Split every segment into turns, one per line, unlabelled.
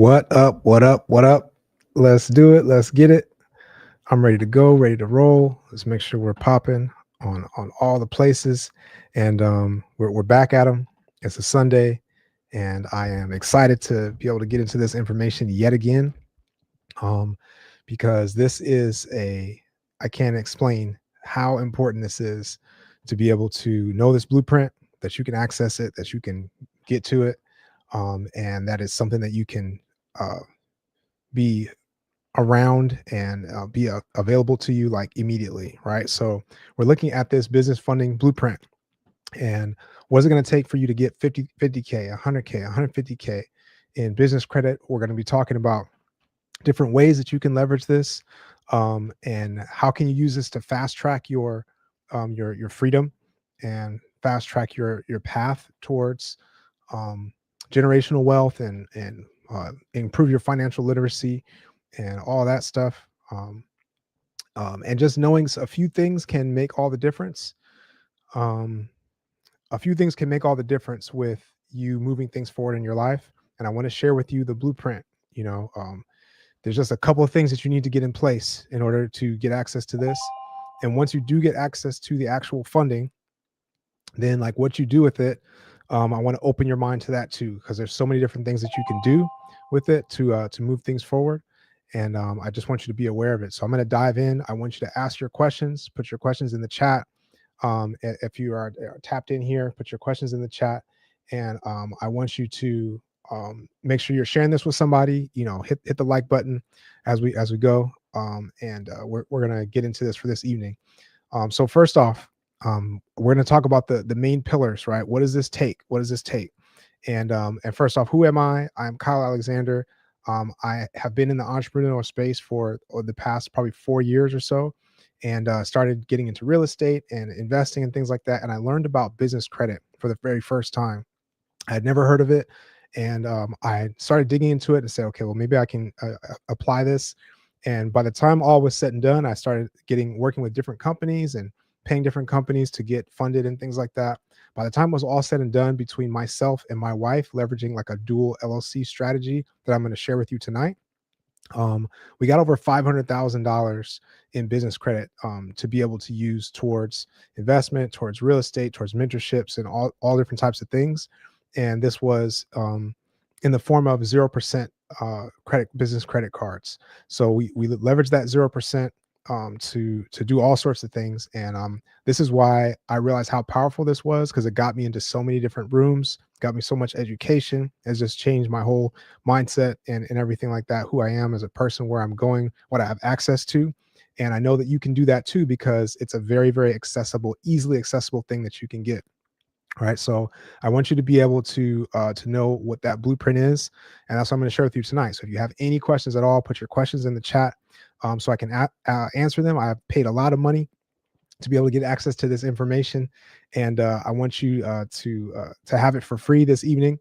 What up? What up? What up? Let's do it. Let's get it. I'm ready to go, ready to roll. Let's make sure we're popping on all the places. And we're back at them. It's a Sunday, and I am excited to be able to get into this information yet again. Um, because this is I can't explain how important this is to be able to know this blueprint, that you can access it, that you can get to it, and that is something that you can uh, be around and be available to you like immediately, right? So we're looking at this business funding blueprint, and what is it going to take for you to get 50k, 100k, 150k in business credit? We're going to be talking about different ways that you can leverage this, and how can you use this to fast track your freedom and fast track your path towards um, generational wealth and improve your financial literacy and all that stuff. And just knowing a few things can make all the difference. Um, a few things can make all the difference with you moving things forward in your life. And I want to share with you the blueprint. You know, there's just a couple of things that you need to get in place in order to get access to this. And once you do get access to the actual funding, then like what you do with it, I want to open your mind to that too, because there's so many different things that you can do with it to move things forward. And I just want you to be aware of it. So I'm going to dive in. I want you to ask your questions, put your questions in the chat. If you are tapped in here, put your questions in the chat, and I want you to make sure you're sharing this with somebody. You know, hit the like button as we go, and we're gonna get into this for this evening. So first off, we're gonna talk about the main pillars, right? What does this take? What does this take? And first off, who am I? I'm Kyle Alexander. I have been in the entrepreneurial space for the past probably 4 years or so, and started getting into real estate and investing and things like that. And I learned about business credit for the very first time. I had never heard of it, and I started digging into it and said, okay, well, maybe I can apply this. And by the time all was said and done, I started working with different companies and paying different companies to get funded and things like that. By the time it was all said and done, between myself and my wife, leveraging like a dual LLC strategy that I'm going to share with you tonight, um, we got over $500,000 in business credit, to be able to use towards investment, towards real estate, towards mentorships, and all different types of things. And this was in the form of 0% business credit cards. So we leveraged that 0% to do all sorts of things. And this is why I realized how powerful this was, because it got me into so many different rooms, got me so much education, has just changed my whole mindset and everything like that, who I am as a person, where I'm going, what I have access to. And I know that you can do that too, because it's a very, very accessible, easily accessible thing that you can get. Right. So I want you to be able to know what that blueprint is. And that's what I'm going to share with you tonight. So if you have any questions at all, put your questions in the chat, so I can answer them. I've paid a lot of money to be able to get access to this information, and I want you to have it for free this evening.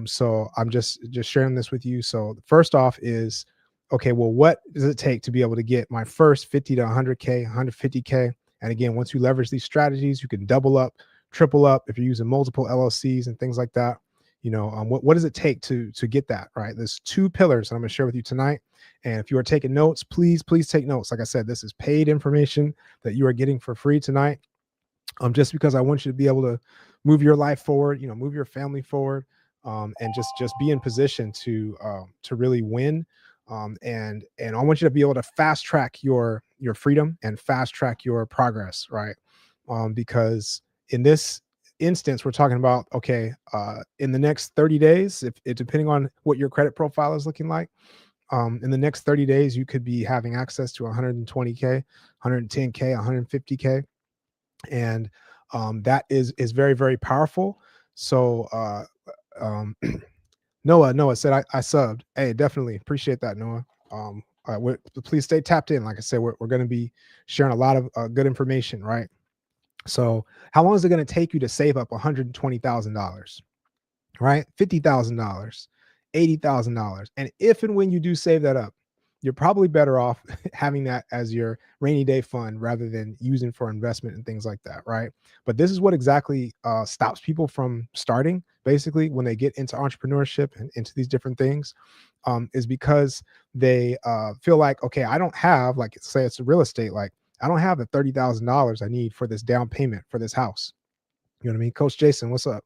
So I'm just sharing this with you. So first off is, okay, well, what does it take to be able to get my first 50 to 100k, 150k? And again, once you leverage these strategies, you can double up, triple up if you're using multiple LLCs and things like that. You know, what does it take to get that right? There's two pillars that I'm going to share with you tonight. And if you are taking notes, please take notes. Like I said, this is paid information that you are getting for free tonight. Just because I want you to be able to move your life forward, you know, move your family forward, and just be in position to really win. And I want you to be able to fast track your freedom and fast track your progress, right? Because in this instance, we're talking about, okay, in the next 30 days, if it, depending on what your credit profile is looking like, in the next 30 days, you could be having access to 120k, 110k, 150k, and that is very, very powerful. So um, Noah said I subbed. Hey, definitely appreciate that, Noah. Please stay tapped in. Like I said, we're going to be sharing a lot of good information, right? So how long is it going to take you to save up $120,000, right? $50,000, $80,000. And if and when you do save that up, you're probably better off having that as your rainy day fund rather than using for investment and things like that, right? But this is what exactly stops people from starting, basically, when they get into entrepreneurship and into these different things, is because they feel like, okay, I don't have, like, say it's real estate, like, I don't have the $30,000 I need for this down payment for this house. You know what I mean? Coach Jason, what's up?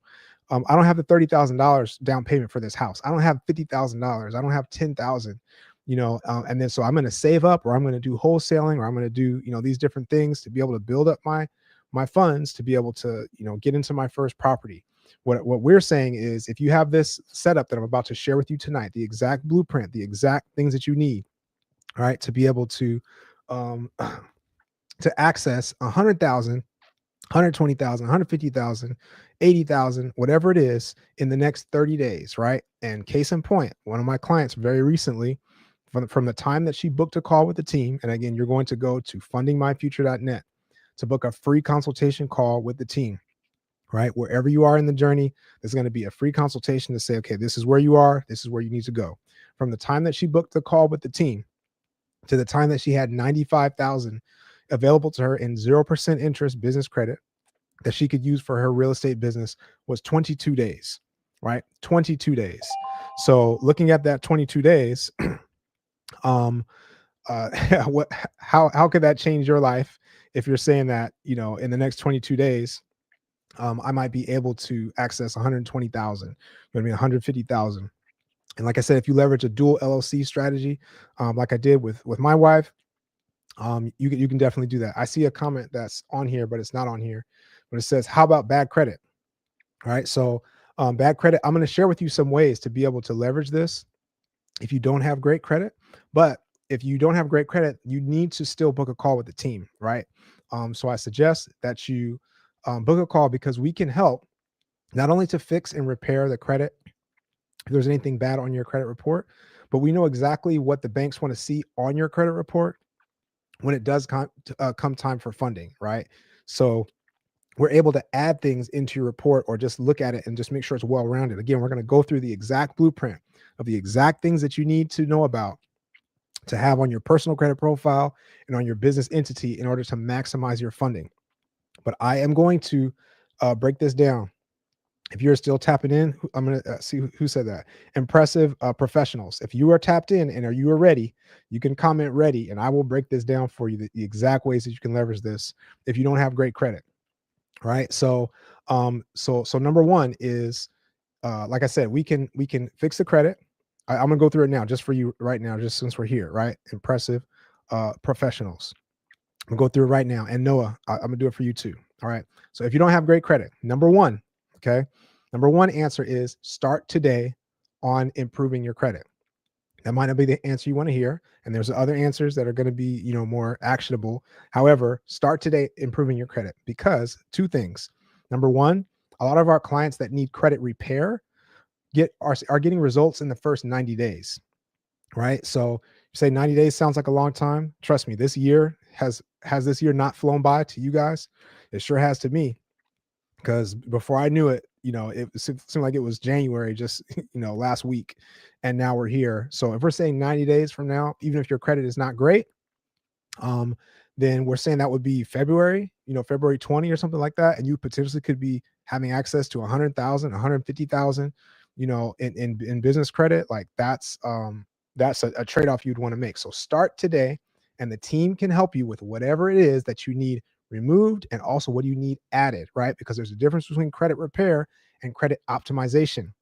I don't have the $30,000 down payment for this house. I don't have $50,000. I don't have 10,000. And then so I'm going to save up, or I'm going to do wholesaling, or I'm going to do these different things to be able to build up my funds to be able to get into my first property. What we're saying is, if you have this setup that I'm about to share with you tonight, the exact blueprint, the exact things that you need, all right, to be able to um, to access 100,000, 120,000, 150,000, 80,000, whatever it is, in the next 30 days, right? And case in point, one of my clients very recently, from the time that she booked a call with the team, and again, you're going to go to fundingmyfuture.net to book a free consultation call with the team, right? Wherever you are in the journey, there's going to be a free consultation to say, okay, this is where you are, this is where you need to go. From the time that she booked the call with the team to the time that she had 95,000 available to her in 0% interest business credit that she could use for her real estate business was 22 days, right? 22 days. So looking at that 22 days, what, how could that change your life if you're saying that, in the next 22 days, I might be able to access 120,000, I mean, 150,000. And like I said, if you leverage a dual LLC strategy, like I did with my wife, you can definitely do that. I see a comment that's on here, but it's not on here. But it says, "How about bad credit?" All right. So, bad credit. I'm going to share with you some ways to be able to leverage this if you don't have great credit. But if you don't have great credit, you need to still book a call with the team, right? So I suggest that you book a call, because we can help not only to fix and repair the credit if there's anything bad on your credit report, but we know exactly what the banks want to see on your credit report when it does come time for funding, right? So we're able to add things into your report, or just look at it and just make sure it's well rounded. Again, we're going to go through the exact blueprint of the exact things that you need to know about to have on your personal credit profile and on your business entity in order to maximize your funding. But I am going to break this down. If you're still tapping in, I'm going to see who said that. Impressive professionals. If you are tapped in and you are ready, you can comment ready, and I will break this down for you, the exact ways that you can leverage this if you don't have great credit. Right. So, so number one is, like I said, we can fix the credit. I'm gonna go through it now, just for you right now, just since we're here, right? Impressive, professionals. I'm gonna go through it right now. And Noah, I'm gonna do it for you too. All right. So if you don't have great credit, number one, okay, number one answer is start today on improving your credit. That might not be the answer you want to hear, and there's other answers that are going to be, more actionable. However, start today improving your credit, because two things. Number one, a lot of our clients that need credit repair are getting results in the first 90 days, right? So you say 90 days sounds like a long time. Trust me, this year has this year not flown by to you guys? It sure has to me, because before I knew it, it seemed like it was January just, last week, and now we're here. So if we're saying 90 days from now, even if your credit is not great, then we're saying that would be February, February 20 or something like that, and you potentially could be having access to 100,000, 150,000, in business credit. Like that's a trade-off you'd want to make. So start today, and the team can help you with whatever it is that you need removed, and also what you need added, right? Because there's a difference between credit repair and credit optimization,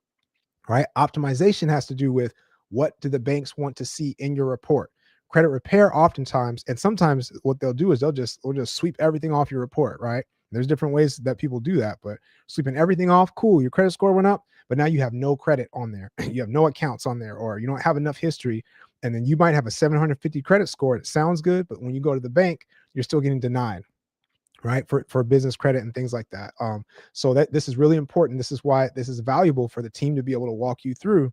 right? Optimization has to do with, what do the banks want to see in your report? Credit repair, oftentimes, and sometimes what they'll do is they'll just sweep everything off your report, right? There's different ways that people do that, but sweeping everything off, cool, your credit score went up, but now you have no credit on there. You have no accounts on there, or you don't have enough history. And then you might have a 750 credit score. It sounds good, but when you go to the bank, you're still getting denied, right? For business credit and things like that. So that this is really important. This is why this is valuable for the team to be able to walk you through.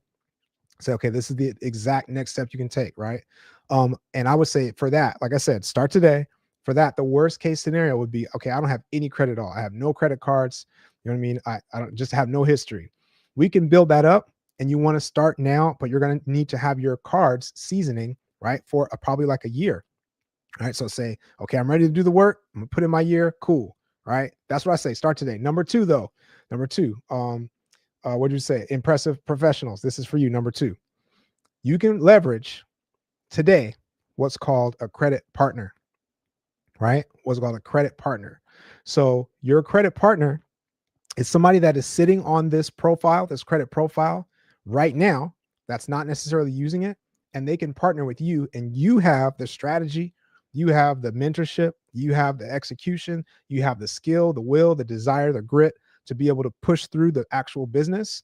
Say, okay, this is the exact next step you can take, right? And I would say, for that, like I said, start today. For that, the worst case scenario would be, okay, I don't have any credit at all. I have no credit cards. You know what I mean? I don't just have no history. We can build that up, and you want to start now, but you're going to need to have your cards seasoning right? For probably like a year. All right. So say, okay, I'm ready to do the work. I'm gonna put in my year. Cool. Right. That's what I say. Start today. Number two, though. Number two. What did you say? Impressive professionals. This is for you. Number two. You can leverage today what's called a credit partner. Right. What's called a credit partner. So your credit partner is somebody that is sitting on this profile, this credit profile right now, that's not necessarily using it, and they can partner with you, and you have the strategy, you have the mentorship, you have the execution, you have the skill, the will, the desire, the grit to be able to push through the actual business.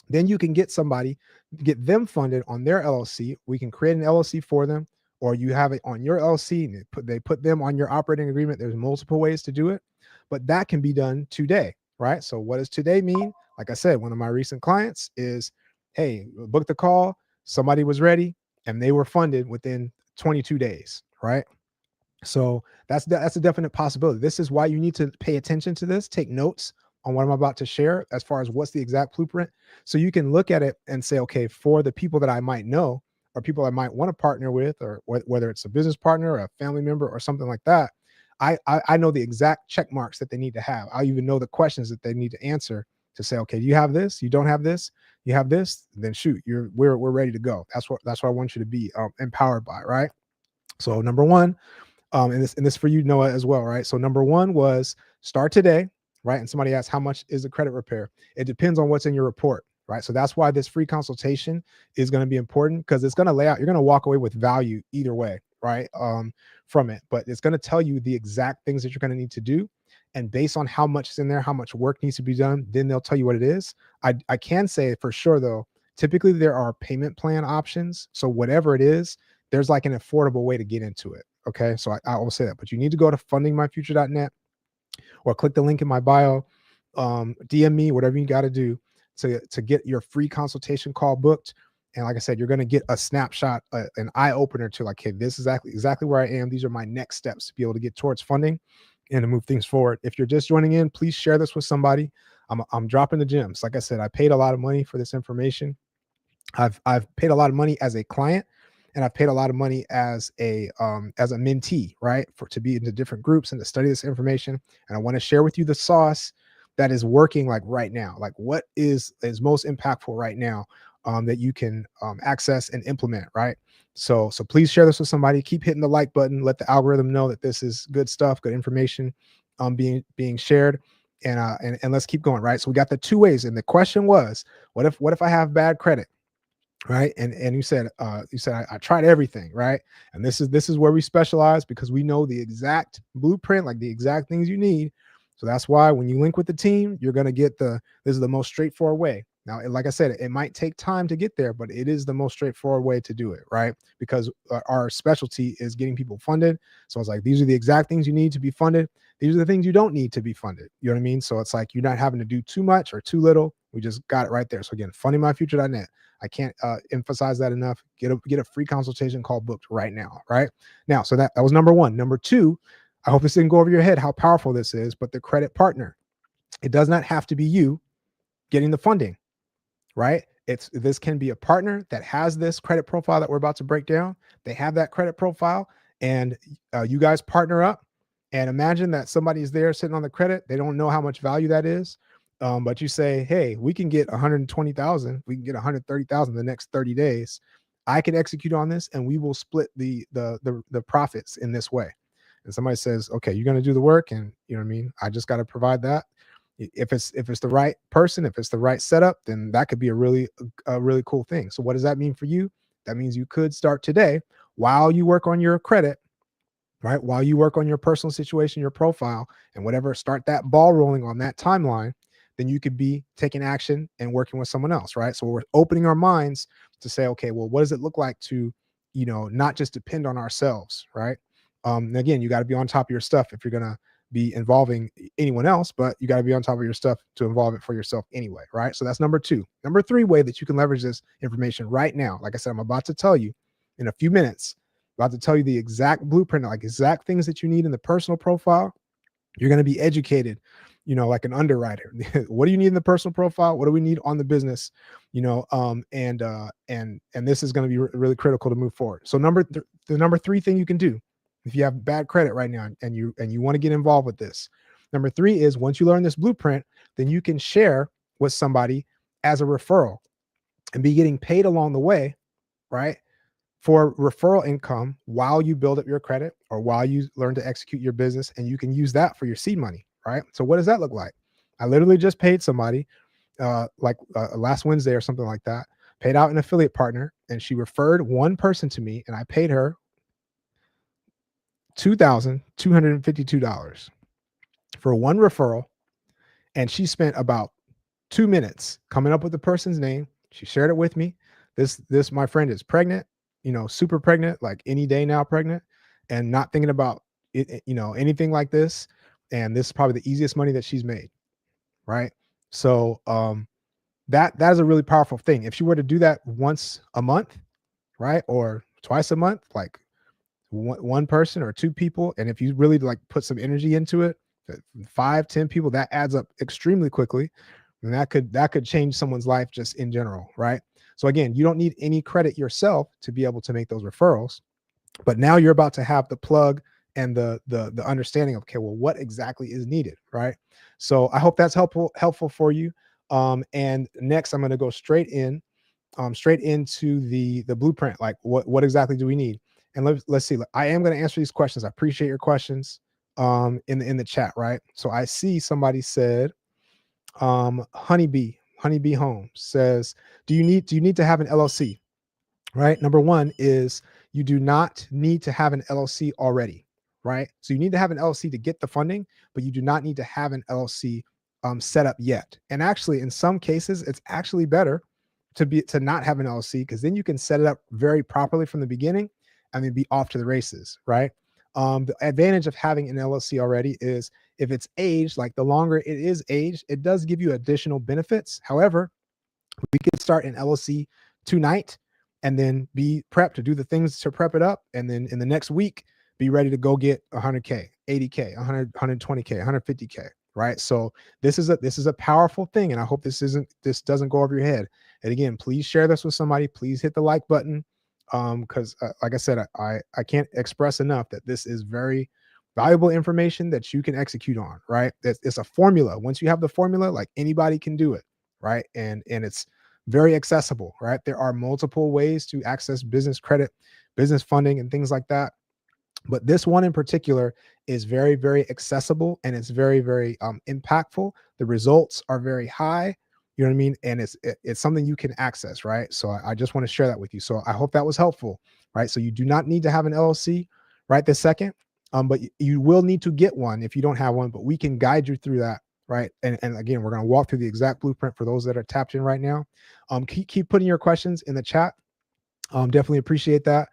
Then you can get somebody, get them funded on their LLC. We can create an LLC for them, or you have it on your LLC and they put them on your operating agreement. There's multiple ways to do it, but that can be done today, right? So what does today mean? Like I said, one of my recent clients is, hey, book the call. Somebody was ready and they were funded within 22 days, right? So that's a definite possibility. This is why you need to pay attention to this, take notes on what I'm about to share as far as what's the exact blueprint. So you can look at it and say, okay, for the people that I might know or people I might want to partner with, or whether it's a business partner or a family member or something like that, I know the exact check marks that they need to have. I even know the questions that they need to answer to say, okay, you have this, you don't have this, you have this, then shoot, we're ready to go. That's what I want you to be empowered by, right? So number one, and this for you, Noah, as well, right? So number one was start today, right? And somebody asked, how much is a credit repair? It depends on what's in your report, right? So that's why this free consultation is going to be important, because it's going to lay out, you're going to walk away with value either way, right? From it, but it's going to tell you the exact things that you're going to need to do. And based on how much is in there, how much work needs to be done, then they'll tell you what it is. I can say for sure, though, typically there are payment plan options. So whatever it is, there's like an affordable way to get into it. Okay. So I will say that, but you need to go to fundingmyfuture.net or click the link in my bio, DM me, whatever you got to do to get your free consultation call booked. And like I said, you're going to get a snapshot, an eye opener to like, hey, this is exactly where I am. These are my next steps to be able to get towards funding and to move things forward. If you're just joining in, please share this with somebody. I'm dropping the gems. Like I said, I paid a lot of money for this information. I've paid a lot of money as a client, and I've paid a lot of money as a mentee, right? To be into different groups and to study this information. And I want to share with you the sauce that is working like right now. Like what is most impactful right now that you can access and implement, right? So please share this with somebody. Keep hitting the like button. Let the algorithm know that this is good stuff, good information being shared. And let's keep going, right? So we got the two ways. And the question was, what if I have bad credit? Right. And you said I tried everything, right? And this is where we specialize, because we know the exact blueprint, like the exact things you need. So that's why when you link with the team, you're going to get this is the most straightforward way. Now, like I said, it might take time to get there, but it is the most straightforward way to do it, right? Because our specialty is getting people funded. So it's like, these are the exact things you need to be funded. These are the things you don't need to be funded. You know what I mean? So it's like, you're not having to do too much or too little. We just got it right there. So again, fundingmyfuture.net. I can't emphasize that enough. Get a free consultation call booked right now, right? Now, so that was number one. Number two, I hope this didn't go over your head how powerful this is, but the credit partner. It does not have to be you getting the funding, right? This can be a partner that has this credit profile that we're about to break down. They have that credit profile, and you guys partner up. And imagine that somebody's there sitting on the credit. They don't know how much value that is. But you say, hey, we can get 120,000, we can get 130,000 the next 30 days. I can execute on this, and we will split the profits in this way. And somebody says, okay, you're going to do the work, and you know what I mean? I just got to provide that. If it's the right person, if it's the right setup, then that could be a really cool thing. So what does that mean for you? That means you could start today while you work on your credit, right? While you work on your personal situation, your profile, and whatever, start that ball rolling on that timeline. Then you could be taking action and working with someone else, right? So we're opening our minds to say, okay, well, what does it look like to, not just depend on ourselves, right? Again, you got to be on top of your stuff if you're gonna be involving anyone else, but you got to be on top of your stuff to involve it for yourself anyway, right? So that's number two. Number three way that you can leverage this information right now. Like I said, I'm about to tell you in a few minutes, about to tell you the exact blueprint, like exact things that you need in the personal profile. You're going to be educated like an underwriter. What do you need in the personal profile? What do we need on the business? And this is going to be really critical to move forward. So the number 3 thing you can do if you have bad credit right now and you want to get involved with this. Number 3 is, once you learn this blueprint, then you can share with somebody as a referral and be getting paid along the way, right? For referral income while you build up your credit or while you learn to execute your business, and you can use that for your seed money, right? So what does that look like? I literally just paid somebody last Wednesday or something like that, paid out an affiliate partner, and she referred one person to me, and I paid her $2,252 for one referral. And she spent about 2 minutes coming up with the person's name. She shared it with me. This my friend is pregnant, super pregnant, like any day now pregnant, and not thinking about it, anything like this. And this is probably the easiest money that she's made, right? So that is a really powerful thing. If she were to do that once a month, right, or twice a month, like one person or 2 people, and if you really like put some energy into it, 5, 10 people, that adds up extremely quickly, and that could change someone's life just in general, right? So again, you don't need any credit yourself to be able to make those referrals, but now you're about to have the plug and the understanding of, okay, well, what exactly is needed, right? So I hope that's helpful for you. And next, I'm going to go straight into the blueprint. Like, what exactly do we need? And let's see. I am going to answer these questions. I appreciate your questions in the chat, right? So I see somebody said, Honeybee Home says, do you need to have an LLC? Right? Number 1 is, you do not need to have an LLC already, right? So you need to have an LLC to get the funding, but you do not need to have an LLC set up yet. And actually, in some cases, it's actually better to not have an LLC, because then you can set it up very properly from the beginning and then be off to the races, right? The advantage of having an LLC already is, if it's aged, like the longer it is aged, it does give you additional benefits. However, we could start an LLC tonight and then be prepped to do the things to prep it up, and then in the next week be ready to go get 100K, 80K, 100, 120K, 150K, right? So this is a powerful thing, and I hope this doesn't go over your head. And again, please share this with somebody. Please hit the like button, because like I said, I can't express enough that this is very valuable information that you can execute on, right? It's a formula. Once you have the formula, like, anybody can do it, right? And it's very accessible, right? There are multiple ways to access business credit, business funding, and things like that. But this one in particular is very, very accessible, and it's very, very impactful. The results are very high. You know what I mean? And it's something you can access, right? So I just want to share that with you. So I hope that was helpful, right? So you do not need to have an LLC right this second, but you will need to get one if you don't have one. But we can guide you through that, right? And again, we're going to walk through the exact blueprint for those that are tapped in right now. Keep putting your questions in the chat. Definitely appreciate that.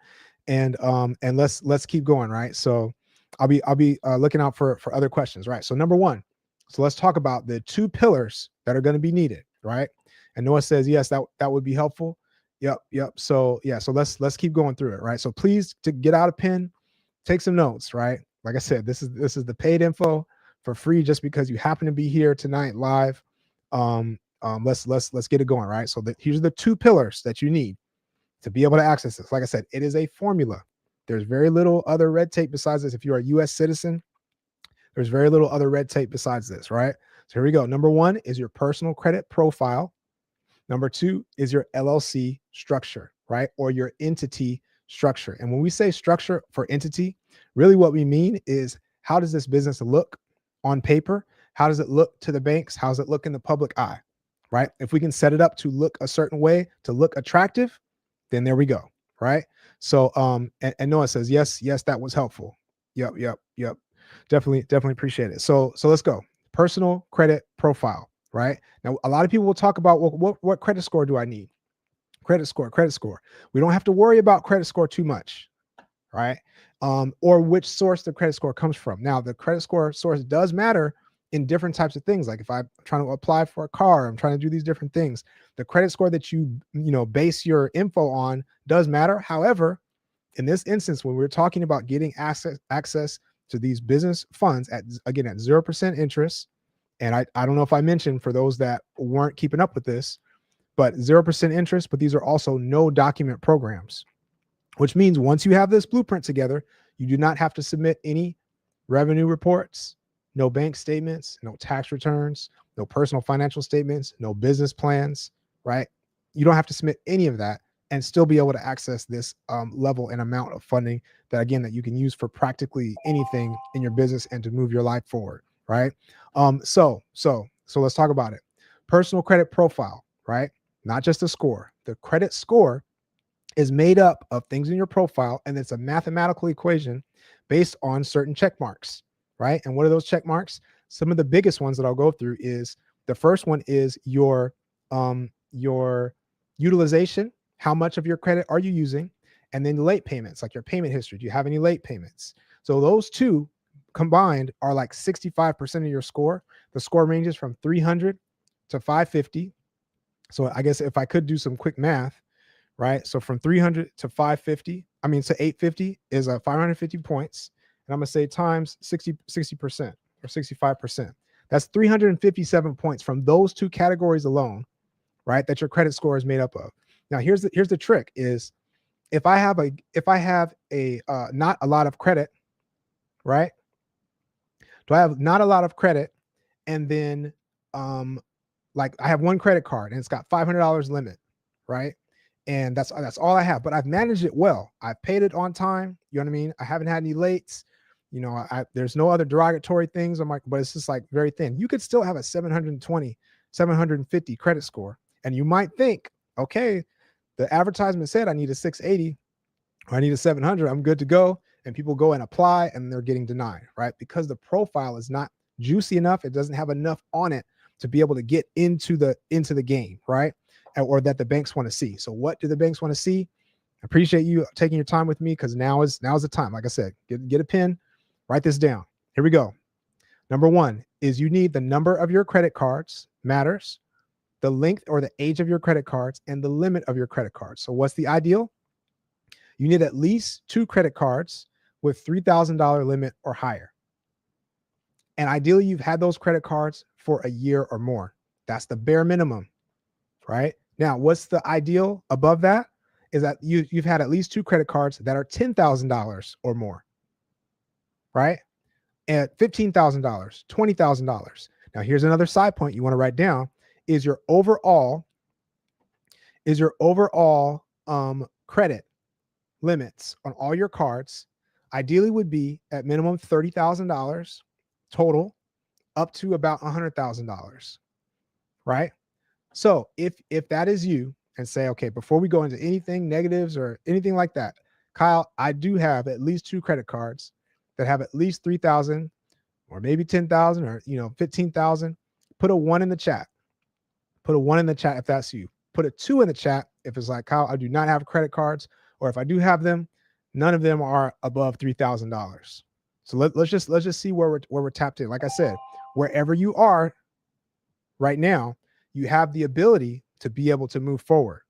And let's keep going, right? So I'll be looking out for other questions, right? So number 1, so let's talk about the 2 pillars that are going to be needed, right? And Noah says, yes, that would be helpful. Yep. So yeah, so let's keep going through it, right? So please, to get out a pen, take some notes, right? Like I said, this is the paid info for free, just because you happen to be here tonight live. Let's get it going, right? So here's the 2 pillars that you need to be able to access this. Like I said, it is a formula. There's very little other red tape besides this. If you're a US citizen, there's very little other red tape besides this, right? So here we go. Number 1 is your personal credit profile. Number 2 is your LLC structure, right? Or your entity structure. And when we say structure for entity, really what we mean is, how does this business look on paper? How does it look to the banks? How does it look in the public eye, right? If we can set it up to look a certain way, to look attractive, then there we go, right? So and Noah says, yes, that was helpful. Yep. Definitely appreciate it. So let's go. Personal credit profile, right? Now, a lot of people will talk about, well, what credit score do I need? Credit score. We don't have to worry about credit score too much, right? Or which source the credit score comes from. Now, the credit score source does matter in different types of things. Like if I'm trying to apply for a car, I'm trying to do these different things. The credit score that you base your info on does matter. However, in this instance, when we're talking about getting access to these business funds at 0% interest, And I don't know if I mentioned, for those that weren't keeping up with this, but 0% interest, but these are also no document programs, which means once you have this blueprint together, you do not have to submit any revenue reports, no bank statements, no tax returns, no personal financial statements, no business plans, right? You don't have to submit any of that and still be able to access this level and amount of funding that, again, that you can use for practically anything in your business and to move your life forward, right? So let's talk about it. Personal credit profile, right? Not just a score. The credit score is made up of things in your profile, and it's a mathematical equation based on certain check marks, right? And what are those check marks? Some of the biggest ones that I'll go through is, the first one is your utilization. How much of your credit are you using? And then late payments, like your payment history. Do you have any late payments? So those two combined are like 65% of your score. The score ranges from 300 to 550. So I guess if I could do some quick math, right? So from 300 to 550, I mean, to 850 is 550 points. And I'm going to say times 60% or 65%. That's 357 points from those two categories alone, right? That your credit score is made up of. Now, here's the trick is, if I have a not a lot of credit, right? Do I have not a lot of credit, and then like I have one credit card and it's got $500 limit, right? And that's all I have, but I've managed it well. I've paid it on time. You know what I mean? I haven't had any lates. You know, there's no other derogatory things. I'm like, but it's just like very thin. You could still have a 720, 750 credit score. And you might think, okay, the advertisement said I need a 680 or I need a 700. I'm good to go. And people go and apply and they're getting denied, right? Because the profile is not juicy enough. It doesn't have enough on it to be able to get into the game, right? Or that the banks want to see. So what do the banks want to see? I appreciate you taking your time with me, because now is the time. Like I said, get a pen, write this down. Here we go. Number one is, you need the number of your credit cards, matters, the length or the age of your credit cards, and the limit of your credit cards. So what's the ideal? You need at least 2 credit cards with $3,000 limit or higher. And ideally, you've had those credit cards for a year or more. That's the bare minimum, right? Now, what's the ideal above that? Is that you've had at least 2 credit cards that are $10,000 or more, right? At $15,000, $20,000. Now, here's another side point you want to write down: is your overall credit limits on all your cards ideally would be at minimum $30,000 total, up to about $100,000, right? So if that is you, and say, okay, before we go into anything negatives or anything like that, Kyle, I do have at least 2 credit cards that have at least 3,000 or maybe 10,000 or 15,000. Put a 1 in the chat. Put a 1 in the chat if that's you. Put a 2 in the chat if it's like, Kyle, I do not have credit cards, or if I do have them, none of them are above $3,000. So let's just see where we're tapped in. Like I said, wherever you are right now, you have the ability to be able to move forward,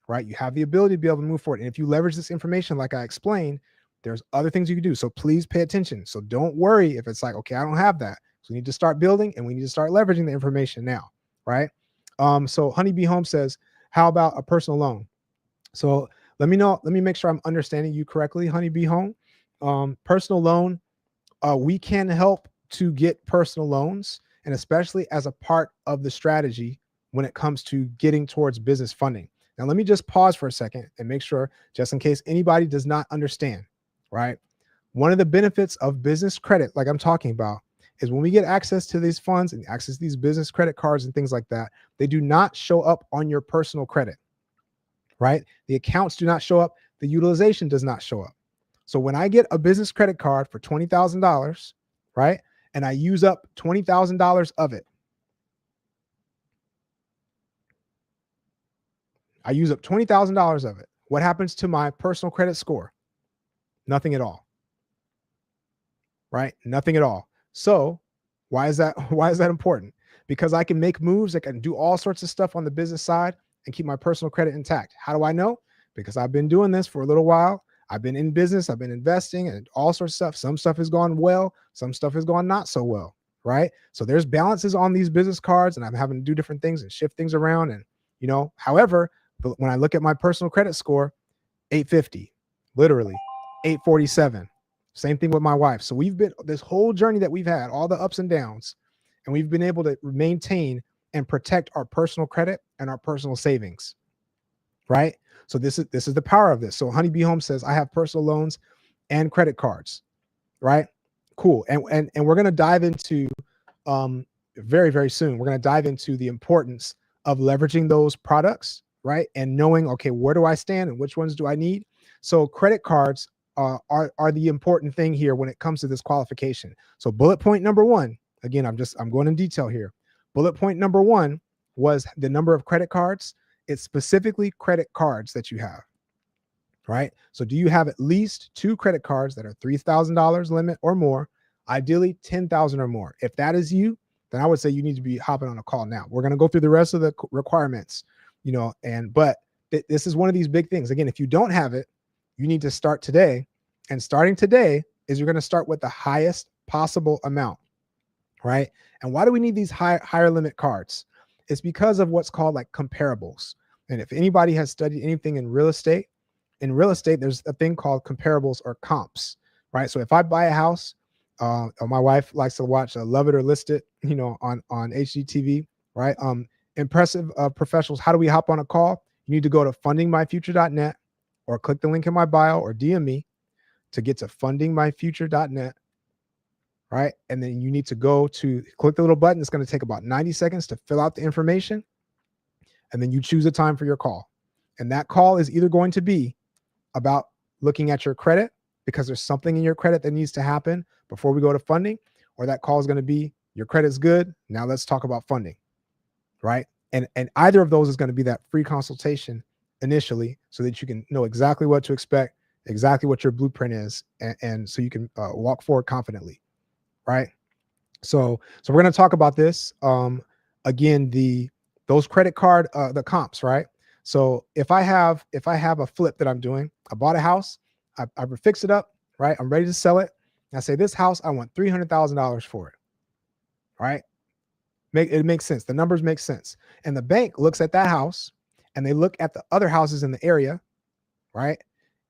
right? You have the ability to be able to move forward. And if you leverage this information, like I explained, there's other things you can do. So please pay attention. So don't worry if it's like, okay, I don't have that. So we need to start building, and we need to start leveraging the information now, right? So Honeybee Home says, how about a personal loan? So let me make sure I'm understanding you correctly, Honeybee Home. Personal loan, we can help to get personal loans, and especially as a part of the strategy when it comes to getting towards business funding. Now, let me just pause for a second and make sure, just in case anybody does not understand, right? One of the benefits of business credit, like I'm talking about, is when we get access to these funds and access to these business credit cards and things like that, they do not show up on your personal credit, right? The accounts do not show up. The utilization does not show up. So when I get a business credit card for $20,000, right, and I use up $20,000 of it, I use up $20,000 of it. What happens to my personal credit score? Nothing at all, right? Nothing at all. So why is that important? Because I can make moves. I can do all sorts of stuff on the business side and keep my personal credit intact. How do I know? Because I've been doing this for a little while. I've been in business. I've been investing and all sorts of stuff. Some stuff has gone well. Some stuff has gone not so well, right? So there's balances on these business cards, and I'm having to do different things and shift things around. And, however, but when I look at my personal credit score, 850, literally 847. Same thing with my wife. So we've been this whole journey that we've had, all the ups and downs, and we've been able to maintain and protect our personal credit and our personal savings, right? So this is the power of this. So Honeybee Home says, I have personal loans and credit cards, right? Cool. And we're going to dive into very, very soon. We're going to dive into the importance of leveraging those products, right? And knowing, okay, where do I stand and which ones do I need? So credit cards are the important thing here when it comes to this qualification. So bullet point number one, again, I'm going in detail here. Bullet point number one was the number of credit cards. It's specifically credit cards that you have, right? So do you have at least 2 credit cards that are $3,000 limit or more, ideally 10,000 or more? If that is you, then I would say you need to be hopping on a call now. We're going to go through the rest of the requirements, but this is one of these big things. Again, if you don't have it, you need to start today. And starting today is you're going to start with the highest possible amount, right? And why do we need these higher limit cards? It's because of what's called like comparables. And if anybody has studied anything in real estate, there's a thing called comparables or comps, right? So if I buy a house, my wife likes to watch Love It or List It, on HGTV, right? Impressive professionals. How do we hop on a call? You need to go to fundingmyfuture.net or click the link in my bio or DM me to get to fundingmyfuture.net, right? And then you need to click the little button. It's going to take about 90 seconds to fill out the information. And then you choose a time for your call. And that call is either going to be about looking at your credit because there's something in your credit that needs to happen before we go to funding, or that call is going to be your credit's good. Now let's talk about funding, right? And either of those is going to be that free consultation initially so that you can know exactly what to expect, exactly what your blueprint is, and so you can walk forward confidently, right? So we're going to talk about this. Again, those credit card, the comps, right? So if I have a flip that I'm doing, I bought a house, I fix it up, right? I'm ready to sell it. I say, this house, I want $300,000 for it, right? It makes sense. The numbers make sense. And the bank looks at that house and they look at the other houses in the area, right?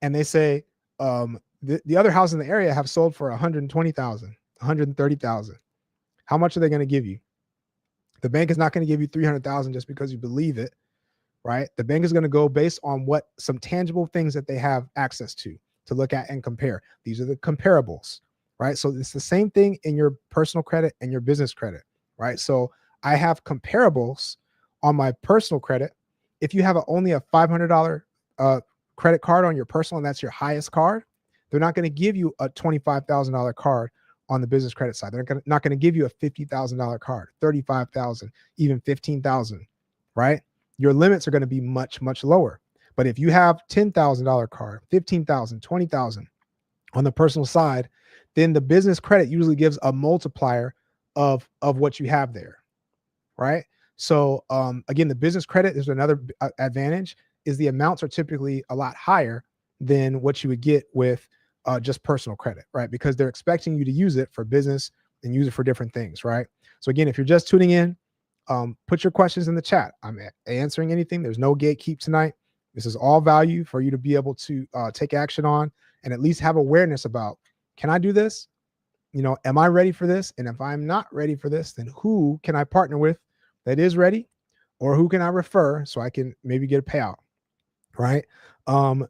And they say, the other houses in the area have sold for 120,000, 130,000. How much are they going to give you? The bank is not going to give you 300,000 just because you believe it, right? The bank is going to go based on what some tangible things that they have access to look at and compare. These are the comparables, right? So it's the same thing in your personal credit and your business credit, right? So I have comparables on my personal credit. If you have only a $500 credit card on your personal, and that's your highest card, they're not going to give you a $25,000 card on the business credit side. They're not going to give you a $50,000 card, 35,000, even 15,000, right? Your limits are going to be much, much lower. But if you have $10,000 card, 15,000, 20,000 on the personal side, then the business credit usually gives a multiplier of what you have there, right? So again, the business credit, there's another advantage, is the amounts are typically a lot higher than what you would get with just personal credit, right? Because they're expecting you to use it for business and use it for different things, right? So again, if you're just tuning in, put your questions in the chat. I'm answering anything. There's no gatekeep tonight. This is all value for you to be able to take action on and at least have awareness about, can I do this? Am I ready for this? And if I'm not ready for this, then who can I partner with that is ready, or who can I refer so I can maybe get a payout, right?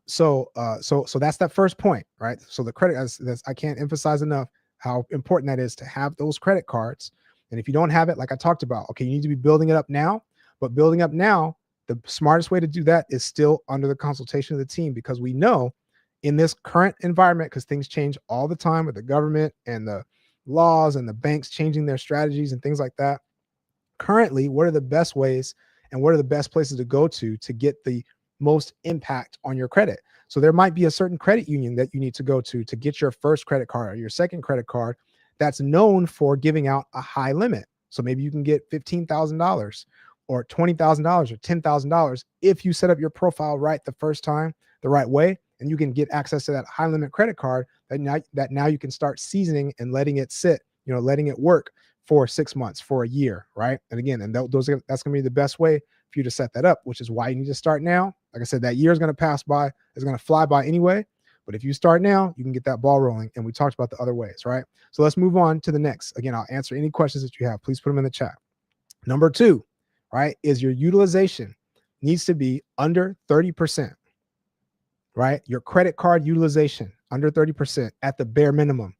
So that's that first point, right? So the credit, I can't emphasize enough how important that is to have those credit cards. And if you don't have it, like I talked about, okay, you need to be building it up now. But building up now, the smartest way to do that is still under the consultation of the team, because we know in this current environment, because things change all the time with the government and the laws and the banks changing their strategies and things like that. Currently, what are the best ways and what are the best places to go to get the most impact on your credit? So there might be a certain credit union that you need to go to get your first credit card or your second credit card that's known for giving out a high limit. So maybe you can get $15,000 or $20,000 or $10,000 if you set up your profile right the first time, the right way, and you can get access to that high limit credit card that now you can start seasoning and letting it sit, letting it work for 6 months, for a year, right? And again, and that's going to be the best way for you to set that up, which is why you need to start now. Like I said, that year is going to pass by, it's going to fly by anyway. But if you start now, you can get that ball rolling. And we talked about the other ways, right? So let's move on to the next. Again, I'll answer any questions that you have. Please put them in the chat. Number 2, right, is your utilization needs to be under 30%, right? Your credit card utilization under 30% at the bare minimum,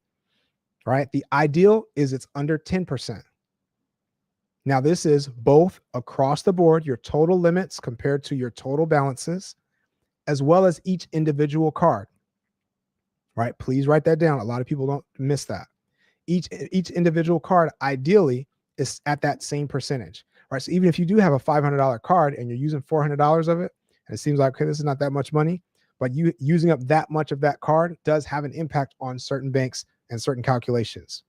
right? The ideal is it's under 10%. Now, this is both across the board, your total limits compared to your total balances, as well as each individual card, right? Please write that down. A lot of people don't miss that. Each individual card ideally is at that same percentage, right? So even if you do have a $500 card and you're using $400 of it, and it seems like, okay, this is not that much money, but you using up that much of that card does have an impact on certain banks and certain calculations.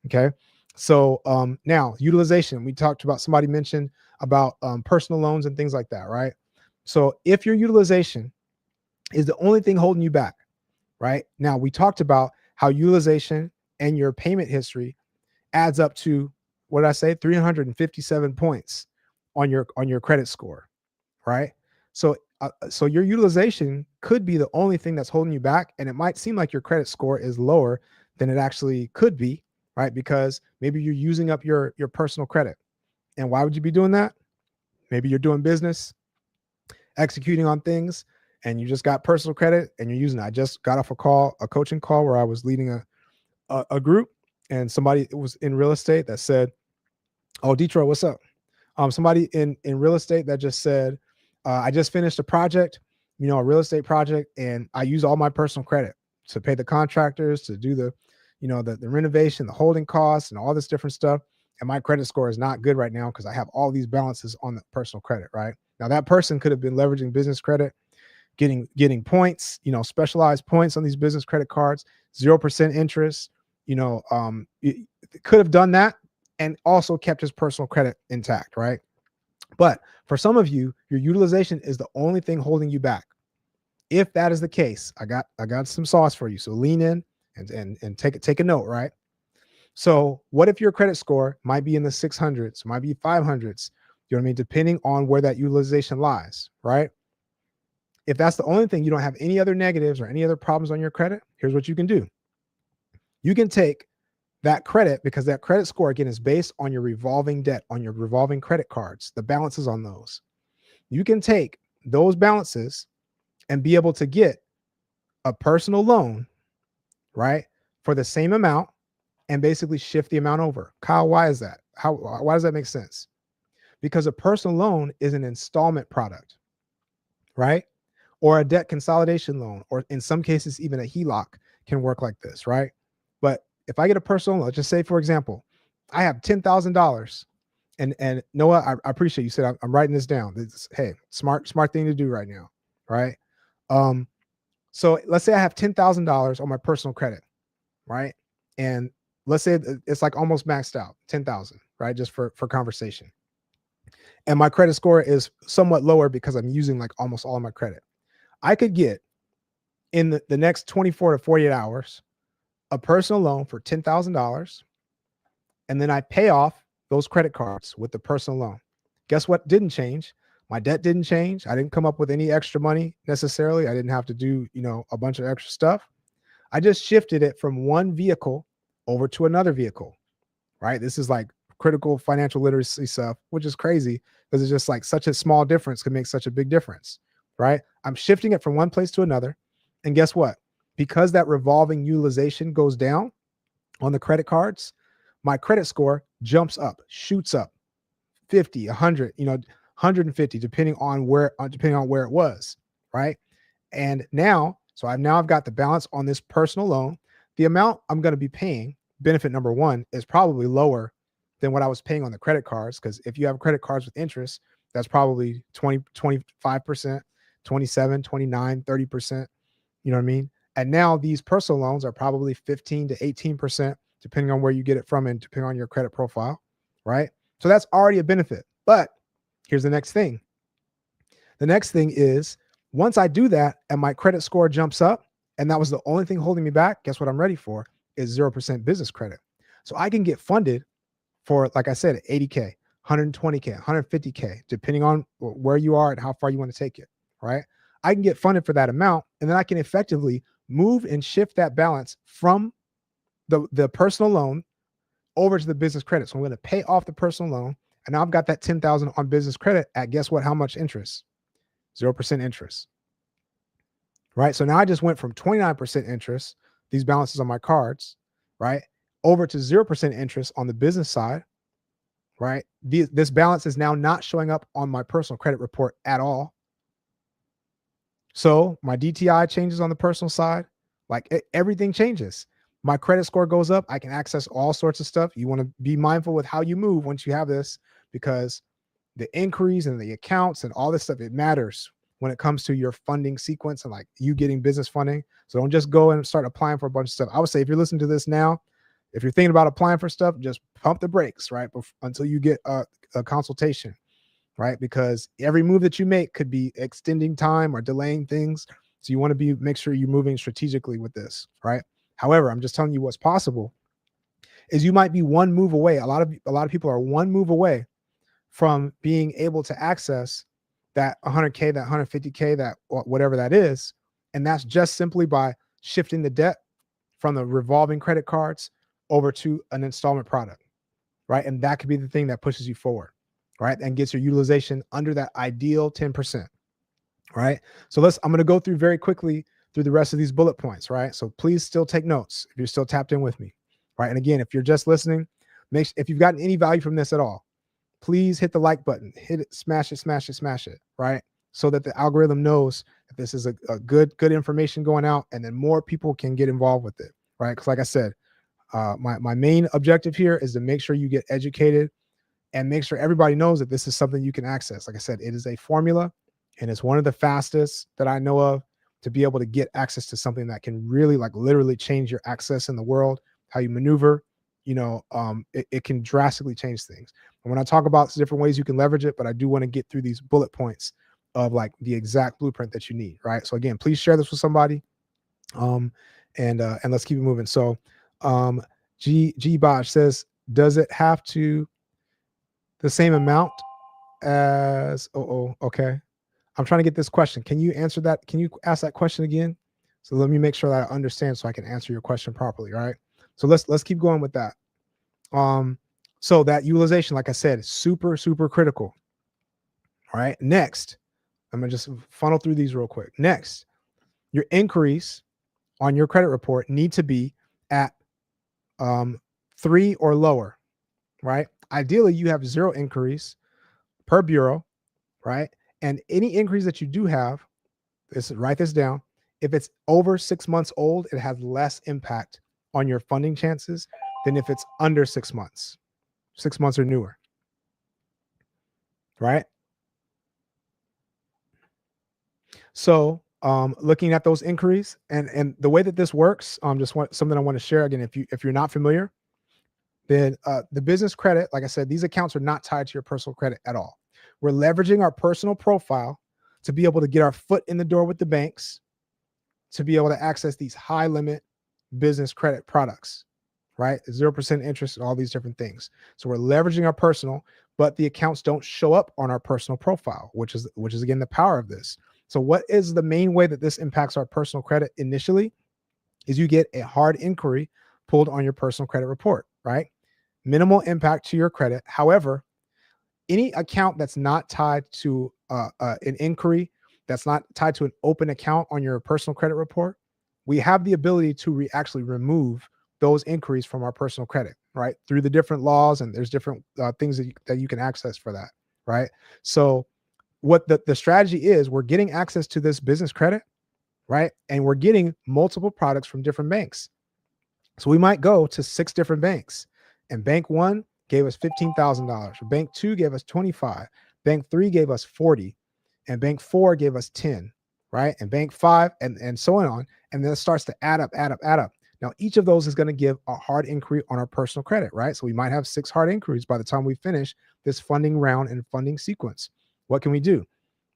Okay. So now utilization, we talked about, somebody mentioned about personal loans and things like that, right? So if your utilization is the only thing holding you back, right? Now we talked about how utilization and your payment history adds up to, what did I say? 357 points on your credit score, right? So so your utilization could be the only thing that's holding you back, and it might seem like your credit score is lower than it actually could be, right? Because maybe you're using up your personal credit. And why would you be doing that? Maybe you're doing business, executing on things, and you just got personal credit and you're using it. I just got off a coaching call where I was leading a group, and somebody was in real estate that said, "Oh, Detroit, what's up?" Somebody in real estate that just said, "I just finished a project, a real estate project, and I use all my personal credit to pay the contractors, to do the renovation, the holding costs, and all this different stuff. And my credit score is not good right now because I have all these balances on the personal credit." Right now, that person could have been leveraging business credit, getting points, specialized points on these business credit cards, 0% interest. It could have done that and also kept his personal credit intact, right? But for some of you, your utilization is the only thing holding you back. If that is the case, I got some sauce for you. So lean in and take a note, right? So what if your credit score might be in the 600s, might be 500s, you know what I mean? Depending on where that utilization lies, right? If that's the only thing, you don't have any other negatives or any other problems on your credit, here's what you can do. You can take that credit, because that credit score, again, is based on your revolving debt, on your revolving credit cards, the balances on those. You can take those balances and be able to get a personal loan, right, for the same amount, and basically shift the amount over. Kyle, why is that? Why does that make sense? Because a personal loan is an installment product, right? Or a debt consolidation loan, or in some cases, even a HELOC can work like this, right? But if I get a personal loan, let's just say, for example, I have $10,000, and Noah, I appreciate you said I'm writing this down. Hey, smart thing to do right now, right? So let's say I have $10,000 on my personal credit, right? And let's say it's like almost maxed out, 10,000, right? Just for conversation. And my credit score is somewhat lower because I'm using like almost all of my credit. I could get in the next 24 to 48 hours a personal loan for $10,000, and then I pay off those credit cards with the personal loan. Guess what didn't change? My debt didn't change. I didn't come up with any extra money necessarily. I didn't have to do, a bunch of extra stuff. I just shifted it from one vehicle over to another vehicle, right? This is like critical financial literacy stuff, which is crazy because it's just like such a small difference can make such a big difference, right? I'm shifting it from one place to another. And guess what? Because that revolving utilization goes down on the credit cards, my credit score jumps up, shoots up 50, 100, 150, depending on where it was, right? And I've got the balance on this personal loan. The amount I'm going to be paying, benefit number one, is probably lower than what I was paying on the credit cards. Because if you have credit cards with interest, that's probably 20, 25%, 27, 29, 30%. You know what I mean? And now these personal loans are probably 15 to 18%, depending on where you get it from and depending on your credit profile, right? So that's already a benefit. But here's the next thing. The next thing is, once I do that and my credit score jumps up, and that was the only thing holding me back, guess what I'm ready for is 0% business credit. So I can get funded for, like I said, 80K, 120K, 150K, depending on where you are and how far you want to take it, right? I can get funded for that amount, and then I can effectively move and shift that balance from the personal loan over to the business credit. So I'm going to pay off the personal loan, and now I've got that 10,000 on business credit at, guess what? How much interest? 0% interest, right? So now I just went from 29% interest, these balances on my cards, right, over to 0% interest on the business side, right? This balance is now not showing up on my personal credit report at all. So my DTI changes on the personal side, like everything changes. My credit score goes up. I can access all sorts of stuff. You want to be mindful with how you move once you have this, because the inquiries and the accounts and all this stuff, it matters when it comes to your funding sequence and like you getting business funding. So don't just go and start applying for a bunch of stuff. I would say if you're listening to this now, if you're thinking about applying for stuff, just pump the brakes, right? Until you get a consultation, right? Because every move that you make could be extending time or delaying things. So you want to make sure you're moving strategically with this, right? However, I'm just telling you what's possible is you might be one move away. A lot of people are one move away from being able to access that 100K, that 150K, that whatever that is. And that's just simply by shifting the debt from the revolving credit cards over to an installment product, right? And that could be the thing that pushes you forward, right? And gets your utilization under that ideal 10%, right? So I'm going to go through very quickly through the rest of these bullet points, right? So please still take notes if you're still tapped in with me, right? And again, if you're just listening, if you've gotten any value from this at all, please hit the like button, hit it, smash it, right? So that the algorithm knows that this is a good information going out, and then more people can get involved with it, right? Because like I said, my main objective here is to make sure you get educated and make sure everybody knows that this is something you can access. Like I said, it is a formula, and it's one of the fastest that I know of to be able to get access to something that can really, like, literally change your access in the world, how you maneuver. It can drastically change things. And when I talk about different ways you can leverage it, but I do want to get through these bullet points of like the exact blueprint that you need, right? So again, please share this with somebody, and let's keep it moving. So G Bosch says, does it have to the same amount as okay, I'm trying to get this question. Can you answer that? Can you ask that question again? So let me make sure that I understand so I can answer your question properly, right? So let's keep going with that. So that utilization, like I said, is super, super critical. All right. Next, I'm gonna just funnel through these real quick. Next, your increase on your credit report need to be at 3 or lower, right? Ideally, you have 0 increase per bureau, right? And any increase that you do have, write this down. If it's over 6 months old, it has less impact on your funding chances than if it's under 6 months. 6 months or newer, right? So looking at those inquiries and the way that this works, something I want to share again. If you're not familiar, then the business credit, like I said, these accounts are not tied to your personal credit at all. We're leveraging our personal profile to be able to get our foot in the door with the banks, to be able to access these high limit business credit products, right? 0% interest, all these different things. So we're leveraging our personal, but the accounts don't show up on our personal profile, which is again the power of this. So what is the main way that this impacts our personal credit initially is you get a hard inquiry pulled on your personal credit report, right? Minimal impact to your credit. However, any account that's not tied to an inquiry, that's not tied to an open account on your personal credit report, we have the ability to actually remove those inquiries from our personal credit, right? Through the different laws, and there's different things that you can access for that, right? So what the strategy is, we're getting access to this business credit, right? And we're getting multiple products from different banks. So we might go to 6 different banks, and bank 1 gave us $15,000. Bank 2 gave us 25. Bank 3 gave us 40, and bank 4 gave us 10, right? And bank 5 and so on. And then it starts to add up. Now, each of those is going to give a hard inquiry on our personal credit, right? So we might have 6 hard inquiries by the time we finish this funding round and funding sequence. What can we do?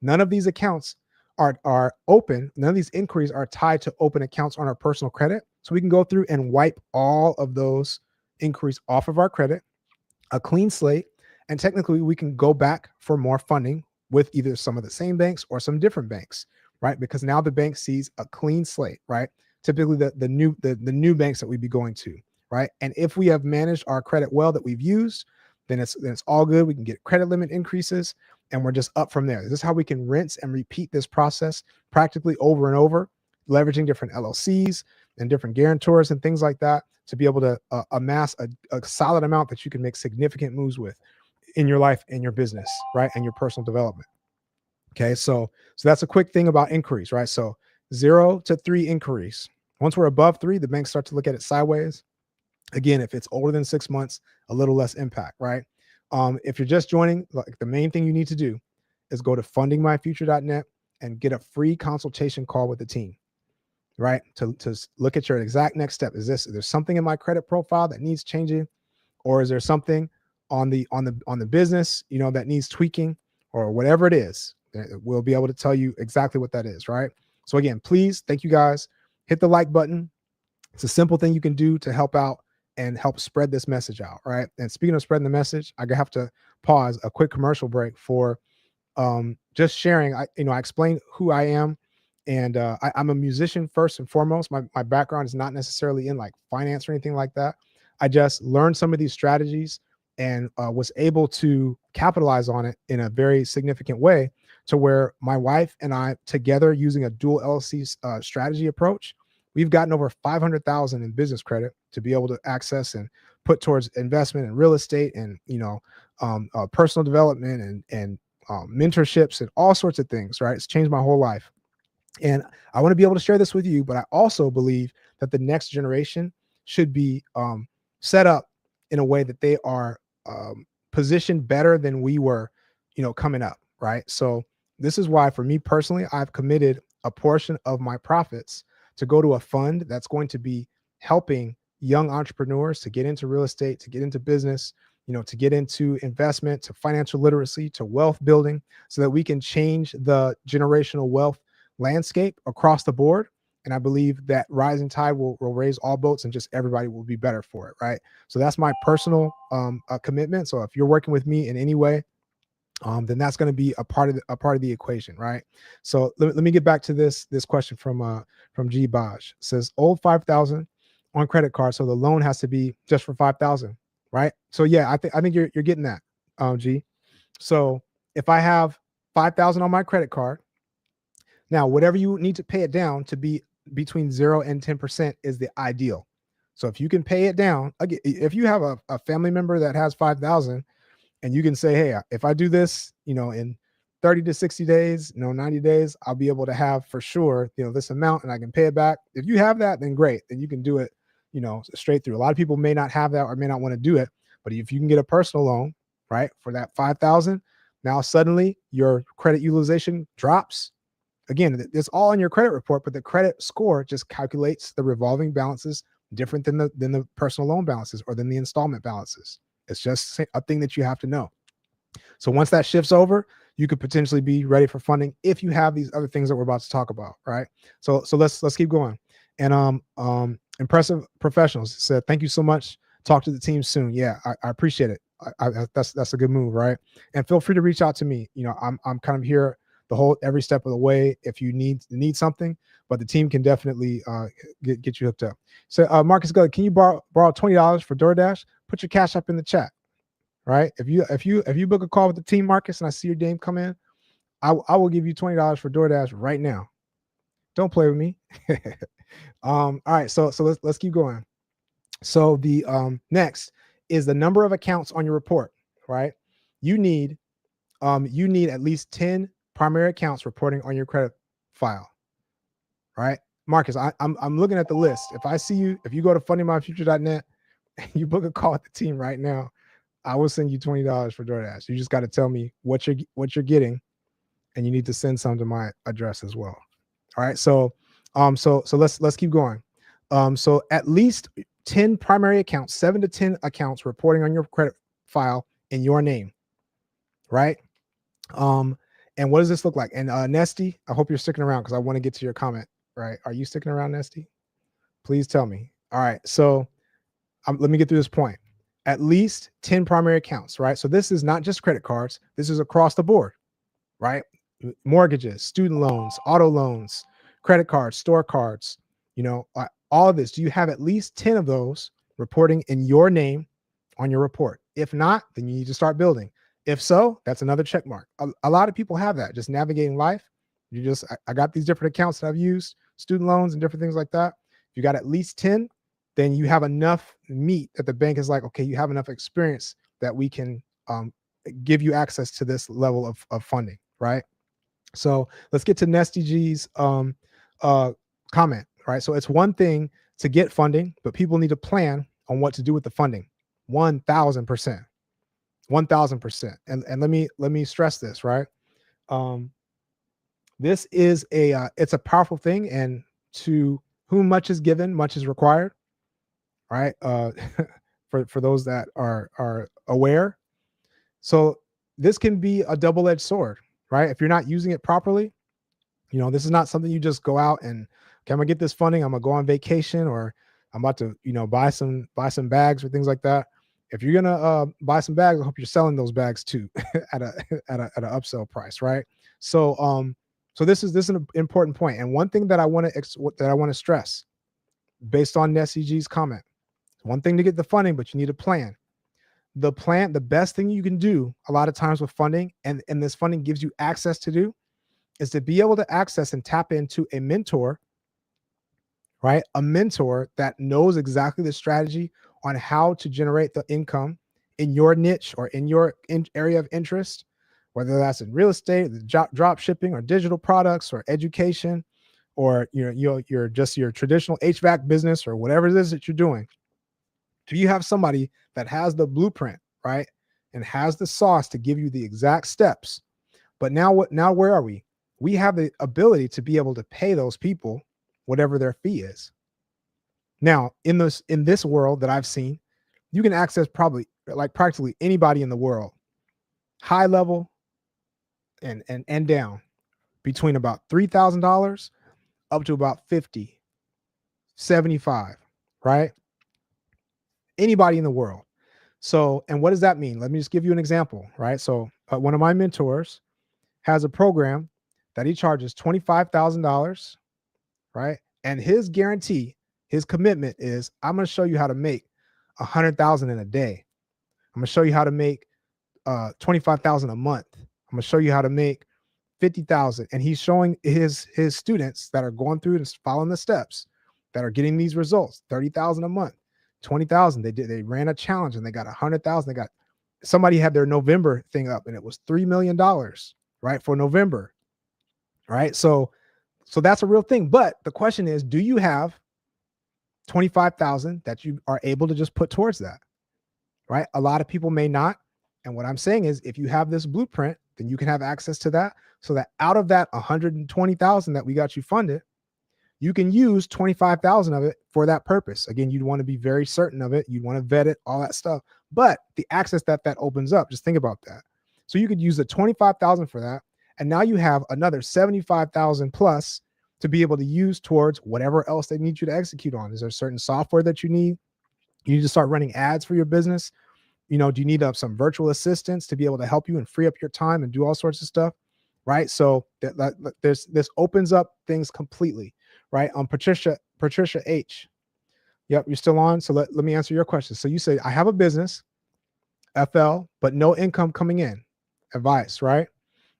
None of these accounts are open. None of these inquiries are tied to open accounts on our personal credit. So we can go through and wipe all of those inquiries off of our credit, a clean slate, and technically we can go back for more funding with either some of the same banks or some different banks, right? Because now the bank sees a clean slate, right? Typically the new banks that we'd be going to, right? And if we have managed our credit well that we've used, then it's all good. We can get credit limit increases, and we're just up from there. This is how we can rinse and repeat this process practically over and over, leveraging different LLCs and different guarantors and things like that to be able to amass a solid amount that you can make significant moves with in your life, in your business, right? And your personal development. Okay. So that's a quick thing about inquiries, right? So 0 to 3 inquiries. Once we're above 3, the banks start to look at it sideways. Again, if it's older than 6 months, a little less impact, right? If you're just joining, like the main thing you need to do is go to fundingmyfuture.net and get a free consultation call with the team, right? To look at your exact next step. Is there something in my credit profile that needs changing, or is there something on the business, that needs tweaking, or whatever it is? We'll be able to tell you exactly what that is, right? So again, please, thank you guys. Hit the like button. It's a simple thing you can do to help out and help spread this message out, right? And speaking of spreading the message, I have to pause a quick commercial break for just sharing. I explain who I am, and I'm a musician first and foremost. My background is not necessarily in like finance or anything like that. I just learned some of these strategies and was able to capitalize on it in a very significant way, to where my wife and I together, using a dual LLC strategy approach, we've gotten over 500,000 in business credit to be able to access and put towards investment in real estate and personal development and mentorships and all sorts of things. Right, it's changed my whole life, and I want to be able to share this with you. But I also believe that the next generation should be set up in a way that they are positioned better than we were, coming up. Right, so this is why, for me personally, I've committed a portion of my profits to go to a fund that's going to be helping young entrepreneurs to get into real estate, to get into business, to get into investment, to financial literacy, to wealth building, so that we can change the generational wealth landscape across the board. And I believe that rising tide will raise all boats, and just everybody will be better for it. Right. So that's my personal commitment. So if you're working with me in any way, then that's going to be a part of the equation, right? So let me get back to this question from G Baj. It says old 5,000 on credit card, so the loan has to be just for 5,000, right? So yeah, I think you're getting that, G. So if I have 5,000 on my credit card, now whatever you need to pay it down to be between 0 and 10% is the ideal. So if you can pay it down, again, if you have a family member that has 5,000, and you can say, hey, if I do this, in 30 to 60 days, 90 days, I'll be able to have for sure, this amount, and I can pay it back. If you have that, then great. Then you can do it, straight through. A lot of people may not have that or may not want to do it. But if you can get a personal loan, right, for that 5,000, now suddenly your credit utilization drops. Again, it's all in your credit report, but the credit score just calculates the revolving balances different than the personal loan balances or than the installment balances. It's just a thing that you have to know. So once that shifts over, you could potentially be ready for funding if you have these other things that we're about to talk about, right? So let's keep going. And Impressive Professionals said, thank you so much. Talk to the team soon. Yeah, I appreciate it. That's a good move, right? And feel free to reach out to me. I'm kind of here every step of the way if you need something, but the team can definitely get you hooked up. So Marcus Gully, can you borrow $20 for DoorDash? Put your cash up in the chat, right? If you book a call with the team, Marcus, and I see your name come in, I will give you $20 for DoorDash right now. Don't play with me. All right, so let's keep going. So the next is the number of accounts on your report, right? You need at least 10 primary accounts reporting on your credit file, right? Marcus, I'm looking at the list. If you go to fundingmyfuture.net and you book a call with the team right now, I will send you $20 for DoorDash. You just got to tell me what you're getting, and you need to send some to my address as well. All right. So let's keep going. So at least 10 primary accounts, 7 to 10 accounts reporting on your credit file in your name, right? And what does this look like? And Nesty, I hope you're sticking around because I want to get to your comment, right? Are you sticking around, Nesty? Please tell me. All right. So let me get through this point. at least 10 primary accounts, right? So this is not just credit cards. This is across the board, right? Mortgages, student loans, auto loans, credit cards, store cards, all of this. Do you have at least 10 of those reporting in your name on your report? If not, then you need to start building. If so, that's another check mark. A lot of people have that, just navigating life. I got these different accounts that I've used, student loans and different things like that. If you got at least 10, then you have enough meat that the bank is like, okay, you have enough experience that we can give you access to this level of funding, right? So let's get to NestDG's comment, right? So it's one thing to get funding, but people need to plan on what to do with the funding. 1,000%. 1,000%. And let me stress this, right? This is it's a powerful thing, and to whom much is given, much is required, right? For those that are aware. So this can be a double-edged sword, right? If you're not using it properly, this is not something you just go out and, okay, I'm gonna get this funding, I'm gonna go on vacation, or I'm about to, buy some bags or things like that. If you're gonna buy some bags, I hope you're selling those bags too at an upsell price, right? So so this is an important point. And one thing that I want to stress, based on NestDG's comment, one thing to get the funding, but you need a plan. The best thing you can do a lot of times with funding, and this funding gives you access to do, is to be able to access and tap into a mentor, right? A mentor that knows exactly the strategy on how to generate the income in your niche or in your area of interest, whether that's in real estate, drop shipping, or digital products, or education, or you're just your traditional HVAC business, or whatever it is that you're doing. Do you have somebody that has the blueprint, right, and has the sauce to give you the exact steps? But now where are we? We have the ability to be able to pay those people whatever their fee is. Now, in this world that I've seen, you can access probably like practically anybody in the world, high level and down, between about $3,000 up to about 50, 75, right? Anybody in the world. So, and what does that mean? Let me just give you an example, right? So one of my mentors has a program that he charges $25,000, right? And his guarantee, his commitment is, I'm going to show you how to make 100,000 in a day. I'm going to show you how to make 25,000 a month. I'm going to show you how to make 50,000. And he's showing his students that are going through and following the steps, that are getting these results, 30,000 a month, 20,000. They ran a challenge and they got 100,000. Somebody had their November thing up and it was $3 million, right? For November. Right. So that's a real thing. But the question is, do you have 25,000 that you are able to just put towards that? Right. A lot of people may not. And what I'm saying is, if you have this blueprint, then you can have access to that, so that out of that 120,000 that we got you funded, you can use 25,000 of it for that purpose. Again, you'd want to be very certain of it. You'd want to vet it, all that stuff. But the access that opens up, just think about that. So you could use the 25,000 for that. And now you have another 75,000 plus to be able to use towards whatever else they need you to execute on. Is there certain software that you need? You need to start running ads for your business. Do you need some virtual assistants to be able to help you and free up your time and do all sorts of stuff, right? So this opens up things completely, right? Patricia H. Yep, you're still on. So let me answer your question. So you say, I have a business, FL, but no income coming in. Advice, right?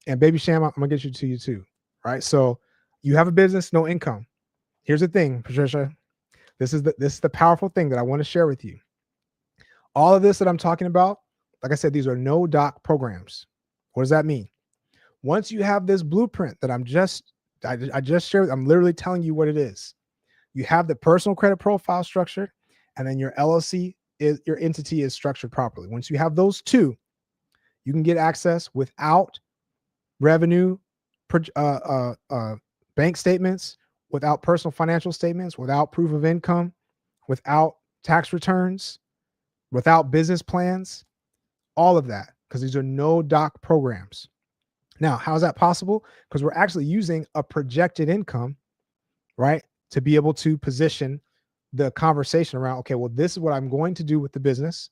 And Baby Sham, I'm gonna get to you too, right? So you have a business, no income. Here's the thing, Patricia. This is the powerful thing that I want to share with you. All of this that I'm talking about, like I said, these are no doc programs. What does that mean? Once you have this blueprint that I just shared, I'm literally telling you what it is. You have the personal credit profile structured, and then your LLC your entity is structured properly. Once you have those two, you can get access without revenue, bank statements, without personal financial statements, without proof of income, without tax returns, without business plans, all of that, because these are no doc programs. Now, how is that possible? Because we're actually using a projected income, right, to be able to position the conversation around, okay, well, this is what I'm going to do with the business.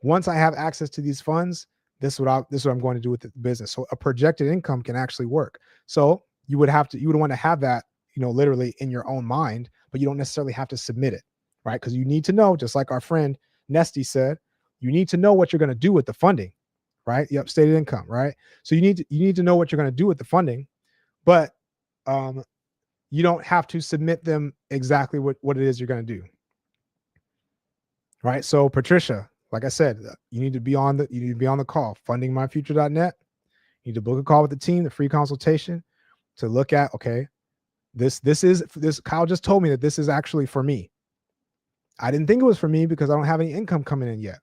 Once I have access to these funds, this is what I'm going to do with the business. So a projected income can actually work. So you would want to have that, literally in your own mind, but you don't necessarily have to submit it, right? Because you need to know, just like our friend Nesty said, you need to know what you're going to do with the funding, right? Yep, stated income, right? So you need to know what you're going to do with the funding, but you don't have to submit them exactly what it is you're going to do, right? So Patricia, like I said, you need to be on the call, fundingmyfuture.net. You need to book a call with the team, the free consultation, to look at, okay, this Kyle just told me that this is actually for me. I didn't think it was for me because I don't have any income coming in yet,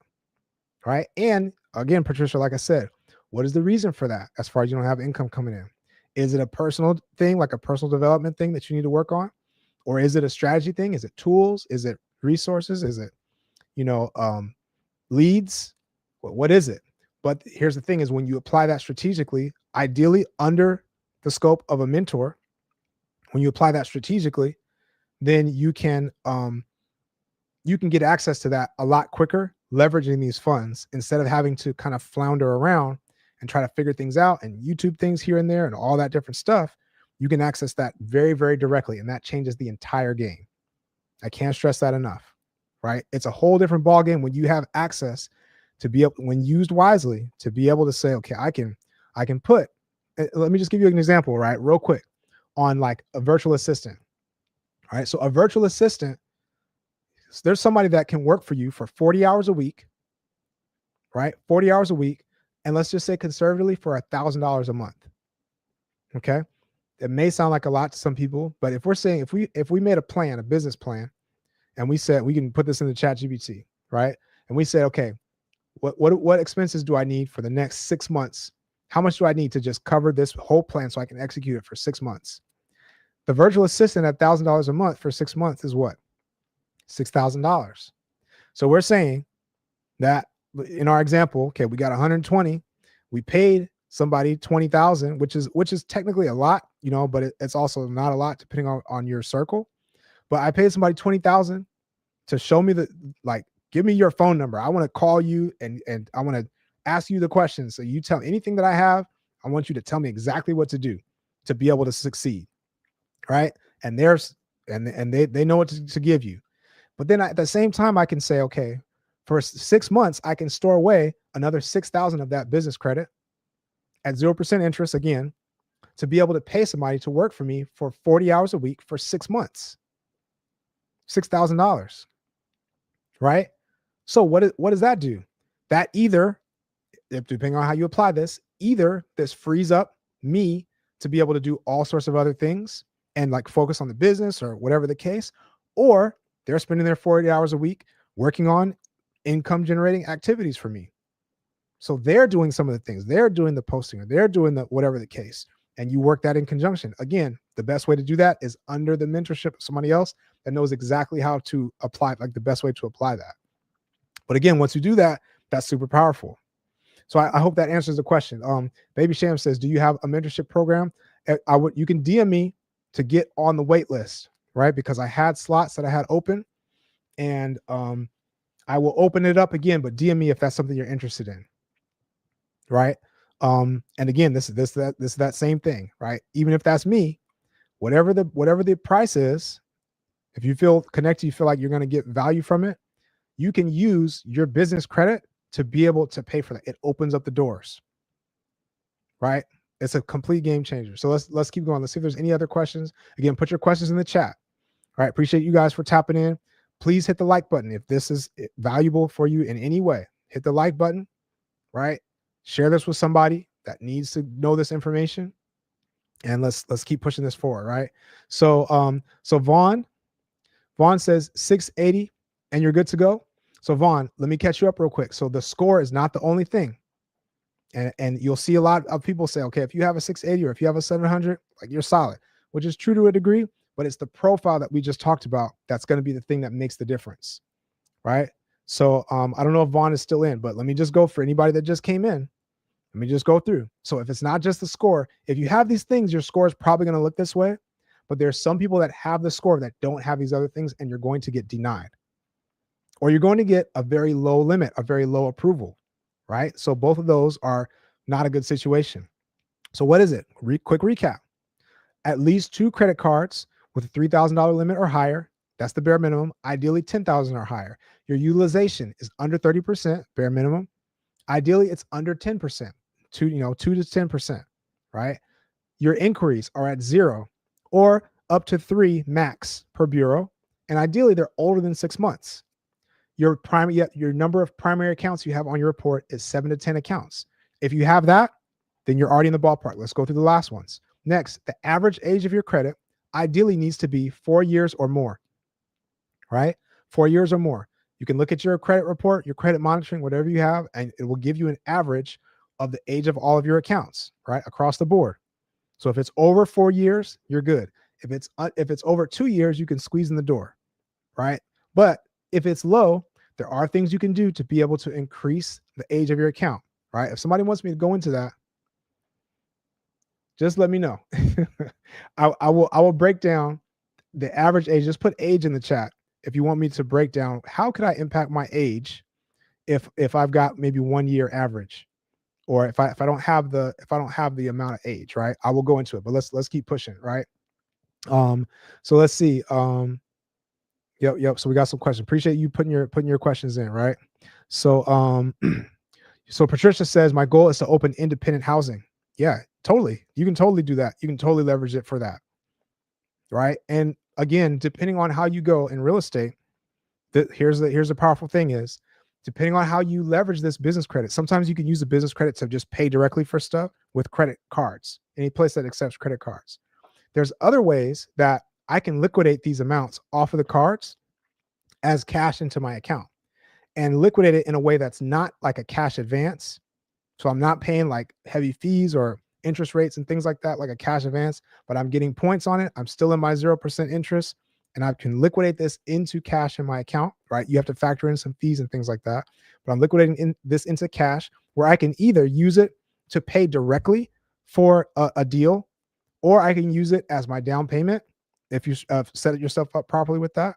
right? And again, Patricia, like I said, what is the reason for that as far as you don't have income coming in? Is it a personal thing, like a personal development thing that you need to work on? Or is it a strategy thing? Is it tools? Is it resources? Is it, leads? What is it? But here's the thing is when you apply that strategically, ideally under the scope of a mentor, when you apply that strategically, then you can get access to that a lot quicker, leveraging these funds instead of having to kind of flounder around and try to figure things out and YouTube things here and there and all that different stuff. You can access that very, very directly, and that changes the entire game. I can't stress that enough, right? It's a whole different ballgame when you have access to be able, when used wisely, to be able to say, okay, I can put, let me just give you an example, right? Real quick on like a virtual assistant, right? So a virtual assistant, there's somebody that can work for you for 40 hours a week, right? 40 hours a week. And let's just say conservatively for $1,000 a month. Okay. It may sound like a lot to some people, but if we're saying, if we made a plan, a business plan, and we said, we can put this in the ChatGPT, right? And we say, okay, what expenses do I need for the next 6 months? How much do I need to just cover this whole plan so I can execute it for 6 months? The virtual assistant at $1,000 a month for 6 months is what? $6,000. So we're saying that in our example, okay, we got 120. We paid somebody 20,000, which is technically a lot, but it's also not a lot depending on your circle. But I paid somebody 20,000 to show me give me your phone number. I want to call you and I want to ask you the questions. So you tell me anything that I have. I want you to tell me exactly what to do to be able to succeed, right? And they know what to give you. But then at the same time, I can say, okay, for 6 months, I can store away another 6,000 of that business credit at 0% interest again, to be able to pay somebody to work for me for 40 hours a week for 6 months, $6,000, right? So what does that do? That either, depending on how you apply this, either this frees up me to be able to do all sorts of other things and like focus on the business or whatever the case, or they're spending their 40 hours a week working on income generating activities for me. So they're doing some of the things, they're doing the posting, or they're doing the whatever the case, and you work that in conjunction. Again, the best way to do that is under the mentorship of somebody else that knows exactly how to apply, like the best way to apply that. But again, once you do that, that's super powerful. So I hope that answers the question. Baby Sham says, do you have a mentorship program? You can DM me to get on the wait list, right? Because I had slots that I had open, and I will open it up again, but DM me if that's something you're interested in, right? And again, this is that same thing, right? Even if that's me, whatever the price is, if you feel connected, you feel like you're going to get value from it, you can use your business credit to be able to pay for that. It opens up the doors, right? It's a complete game changer. So let's keep going. Let's see if there's any other questions. Again, put your questions in the chat. All right. Appreciate you guys for tapping in. Please hit the like button. If this is valuable for you in any way, hit the like button, right? Share this with somebody that needs to know this information. And let's keep pushing this forward, right? So so Vaughn says 680 and you're good to go. So Vaughn, let me catch you up real quick. So the score is not the only thing. And you'll see a lot of people say, okay, if you have a 680 or if you have a 700, like you're solid, which is true to a degree, but it's the profile that we just talked about that's going to be the thing that makes the difference, right? So I don't know if Vaughn is still in, but let me just go for anybody that just came in. Let me just go through. So if it's not just the score, if you have these things, your score is probably going to look this way, but there's some people that have the score that don't have these other things, and you're going to get denied. or you're going to get a very low limit, a very low approval, right? So both of those are not a good situation. So what is it? Quick recap. At least 2 credit cards with a $3,000 limit or higher. That's the bare minimum. Ideally, 10,000 or higher. Your utilization is under 30%, bare minimum. Ideally, it's under 10%, 2 to 10%, right? Your inquiries are at 0 or up to 3 max per bureau, and ideally they're older than 6 months. Your number of primary accounts you have on your report is 7 to 10 accounts. If you have that, then you're already in the ballpark. Let's go through the last ones. Next, the average age of your credit ideally needs to be 4 years or more, right? 4 years or more. You can look at your credit report, your credit monitoring, whatever you have, and it will give you an average of the age of all of your accounts, right? Across the board. So if it's over 4 years, you're good. If it's over 2 years, you can squeeze in the door, right? But if it's low, there are things you can do to be able to increase the age of your account, right? If somebody wants me to go into that, just let me know. I will break down the average age. Just put age in the chat if you want me to break down how could I impact my age if I've got maybe 1 year average, or if I don't have the amount of age, right? I will go into it, but let's keep pushing, right? So let's see. Yep. So we got some questions. Appreciate you putting your questions in, right? So so Patricia says my goal is to open independent housing. Yeah, totally. You can totally do that. You can totally leverage it for that, right? And again, depending on how you go in real estate, here's the powerful thing is, depending on how you leverage this business credit, sometimes you can use the business credit to just pay directly for stuff with credit cards, any place that accepts credit cards. There's other ways that I can liquidate these amounts off of the cards as cash into my account and liquidate it in a way that's not like a cash advance. So I'm not paying like heavy fees or interest rates and things like that, like a cash advance, but I'm getting points on it. I'm still in my 0% interest, and I can liquidate this into cash in my account, right? You have to factor in some fees and things like that, but I'm liquidating this into cash where I can either use it to pay directly for a deal, or I can use it as my down payment if you set yourself up properly with that,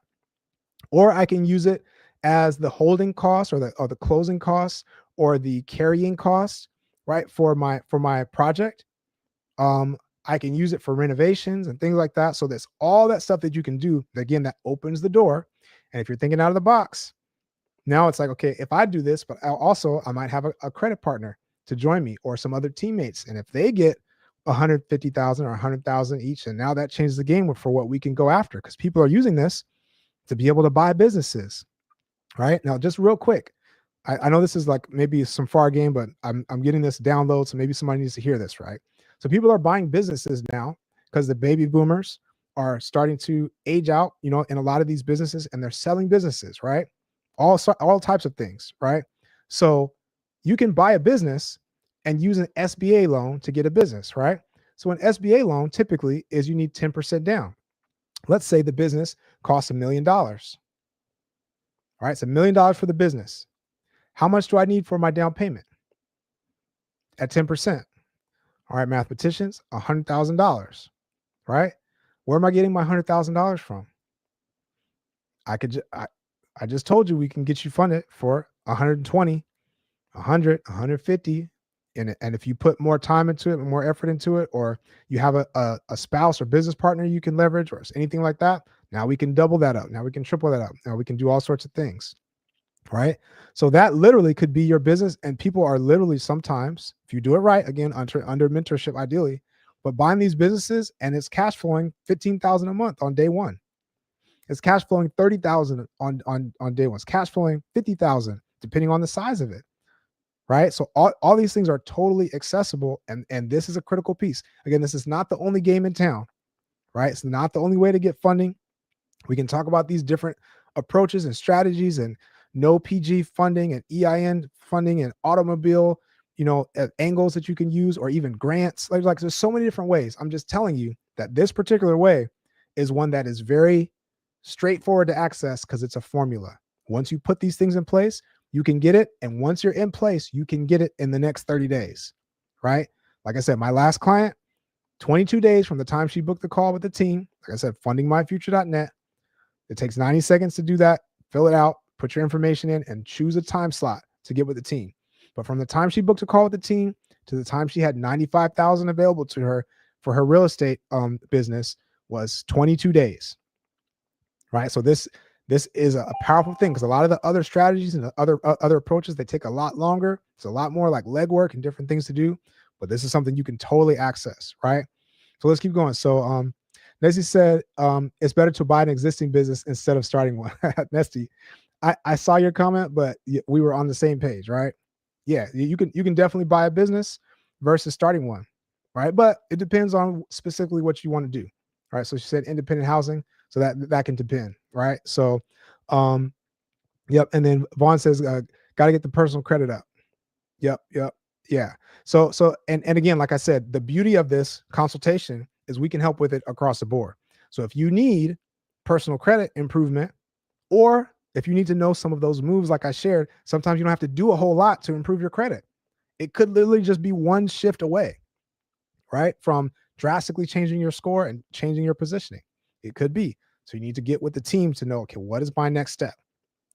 or I can use it as the holding costs or the closing costs or the carrying costs, right? For my project. I can use it for renovations and things like that. So there's all that stuff that you can do. Again, that opens the door. And if you're thinking out of the box, now it's like, okay, if I do this, but I might have a credit partner to join me or some other teammates. And if they get 150,000 or 100,000 each, and now that changes the game for what we can go after, because people are using this to be able to buy businesses, right? Now, just real quick, I know this is like maybe some far game, but I'm getting this download, so maybe somebody needs to hear this, right? So people are buying businesses now because the baby boomers are starting to age out, in a lot of these businesses, and they're selling businesses, right? All types of things, right? So you can buy a business and use an SBA loan to get a business, right? So an SBA loan typically is you need 10% down. Let's say the business costs $1 million. All right, it's $1 million for the business. How much do I need for my down payment? At 10%. All right, mathematicians, $100,000, right? Where am I getting my $100,000 from? I just told you we can get you funded for 120, 100, 150. And if you put more time into it and more effort into it, or you have a spouse or business partner you can leverage or anything like that, now we can double that up. Now we can triple that up. Now we can do all sorts of things. Right. So that literally could be your business. And people are literally sometimes, if you do it right, again, under mentorship, ideally, but buying these businesses and it's cash flowing 15,000 a month on day one. It's cash flowing 30,000 on day one. It's cash flowing 50,000, depending on the size of it. Right. So all these things are totally accessible. And this is a critical piece. Again, this is not the only game in town. Right. It's not the only way to get funding. We can talk about these different approaches and strategies and no PG funding and EIN funding and automobile, angles that you can use, or even grants. Like there's so many different ways. I'm just telling you that this particular way is one that is very straightforward to access because it's a formula. Once you put these things in place, you can get it. And once you're in place, you can get it in the next 30 days, right? Like I said, my last client, 22 days from the time she booked the call with the team, like I said, fundingmyfuture.net. It takes 90 seconds to do that. Fill it out. put your information in, and choose a time slot to get with the team. But from the time she booked a call with the team to the time she had 95,000 available to her for her real estate business was 22 days. Right. So this is a powerful thing, because a lot of the other strategies and the other approaches, they take a lot longer. It's a lot more like legwork and different things to do. But this is something you can totally access. Right. So let's keep going. So Nessie said it's better to buy an existing business instead of starting one. Nessie, I saw your comment, but we were on the same page, right? Yeah, you can definitely buy a business versus starting one, right? But it depends on specifically what you want to do, right? So she said independent housing, so that can depend, right? So, yep. And then Vaughn says, got to get the personal credit up. Yep, yeah. So and again, like I said, the beauty of this consultation is we can help with it across the board. So if you need personal credit improvement, or if you need to know some of those moves like I shared, sometimes you don't have to do a whole lot to improve your credit. It could literally just be one shift away, right, from drastically changing your score and changing your positioning. It could be. So you need to get with the team to know, okay, what is my next step?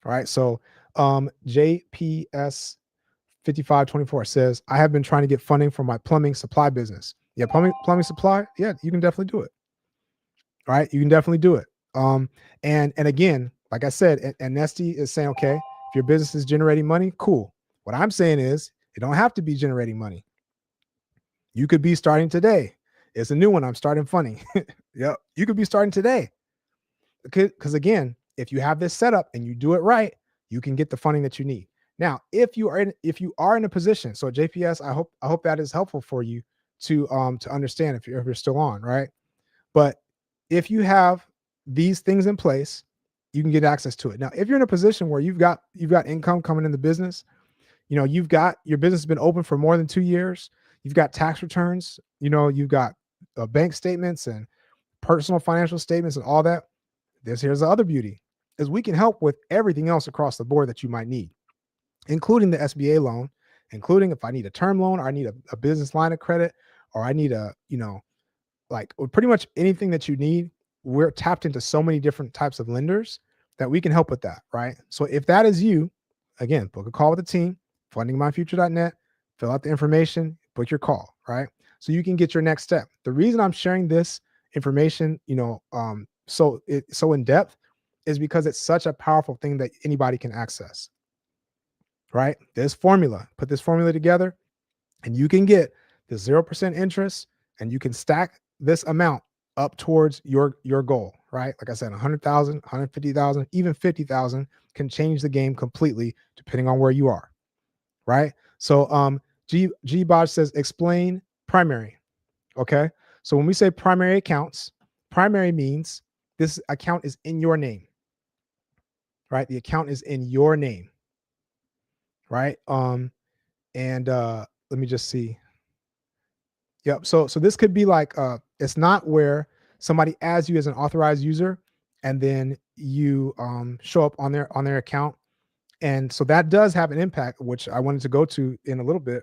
All right. So JPS 5524 says, I have been trying to get funding for my plumbing supply business. Yeah, plumbing supply. Yeah, you can definitely do it. All right, you can definitely do it. And again, like I said, and Nesty is saying, okay, if your business is generating money, cool. What I'm saying is, it don't have to be generating money. You could be starting today. It's a new one. I'm starting funny. Yep, you could be starting today. Because again, if you have this setup and you do it right, you can get the funding that you need. Now, if you are in a position, so JPS, I hope that is helpful for you to understand if you're still on, right? But if you have these things in place, you can get access to it. Now, if you're in a position where you've got income coming in the business, you've got your business has been open for more than 2 years, you've got tax returns, you've got bank statements and personal financial statements and all that. Here's the other beauty, is we can help with everything else across the board that you might need, including the SBA loan, including if I need a term loan, or I need a business line of credit, or I need like pretty much anything that you need. We're tapped into so many different types of lenders that we can help with that, right? So if that is you, again, book a call with the team, fundingmyfuture.net, fill out the information, book your call, right? So you can get your next step. The reason I'm sharing this information, so in depth, is because it's such a powerful thing that anybody can access, right? This formula, put this formula together, and you can get the 0% interest, and you can stack this amount up towards your goal, right? Like I said, 100,000, 150,000, even 50,000 can change the game completely depending on where you are, right? So G Bodge says, explain primary. Okay. So when we say primary accounts, primary means this account is in your name, right? The account is in your name, right? And let me just see. Yep. So this could be like it's not where somebody adds you as an authorized user and then you show up on their account. And so that does have an impact, which I wanted to go to in a little bit.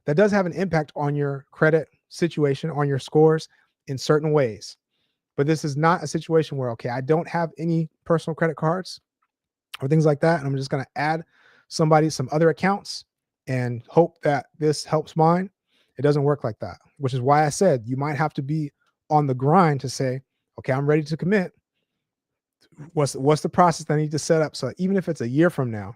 That does have an impact on your credit situation, on your scores in certain ways. But this is not a situation where, okay, I don't have any personal credit cards or things like that, and I'm just going to add some other accounts and hope that this helps mine. It doesn't work like that, which is why I said you might have to be on the grind to say, okay, I'm ready to commit. What's the process that I need to set up? So even if it's a year from now,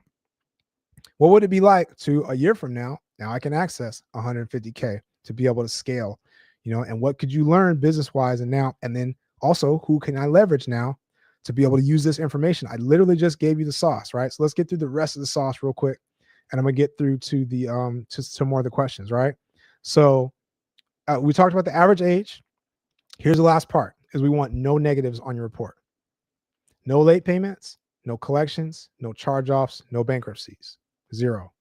what would it be like to a year from now? Now I can access 150K to be able to scale, and what could you learn business wise? And then also, who can I leverage now to be able to use this information? I literally just gave you the sauce, right? So let's get through the rest of the sauce real quick. And I'm gonna get through to the to more of the questions, right? So we talked about the average age. Here's the last part, is we want no negatives on your report. No late payments, no collections, no charge-offs, no bankruptcies, 0.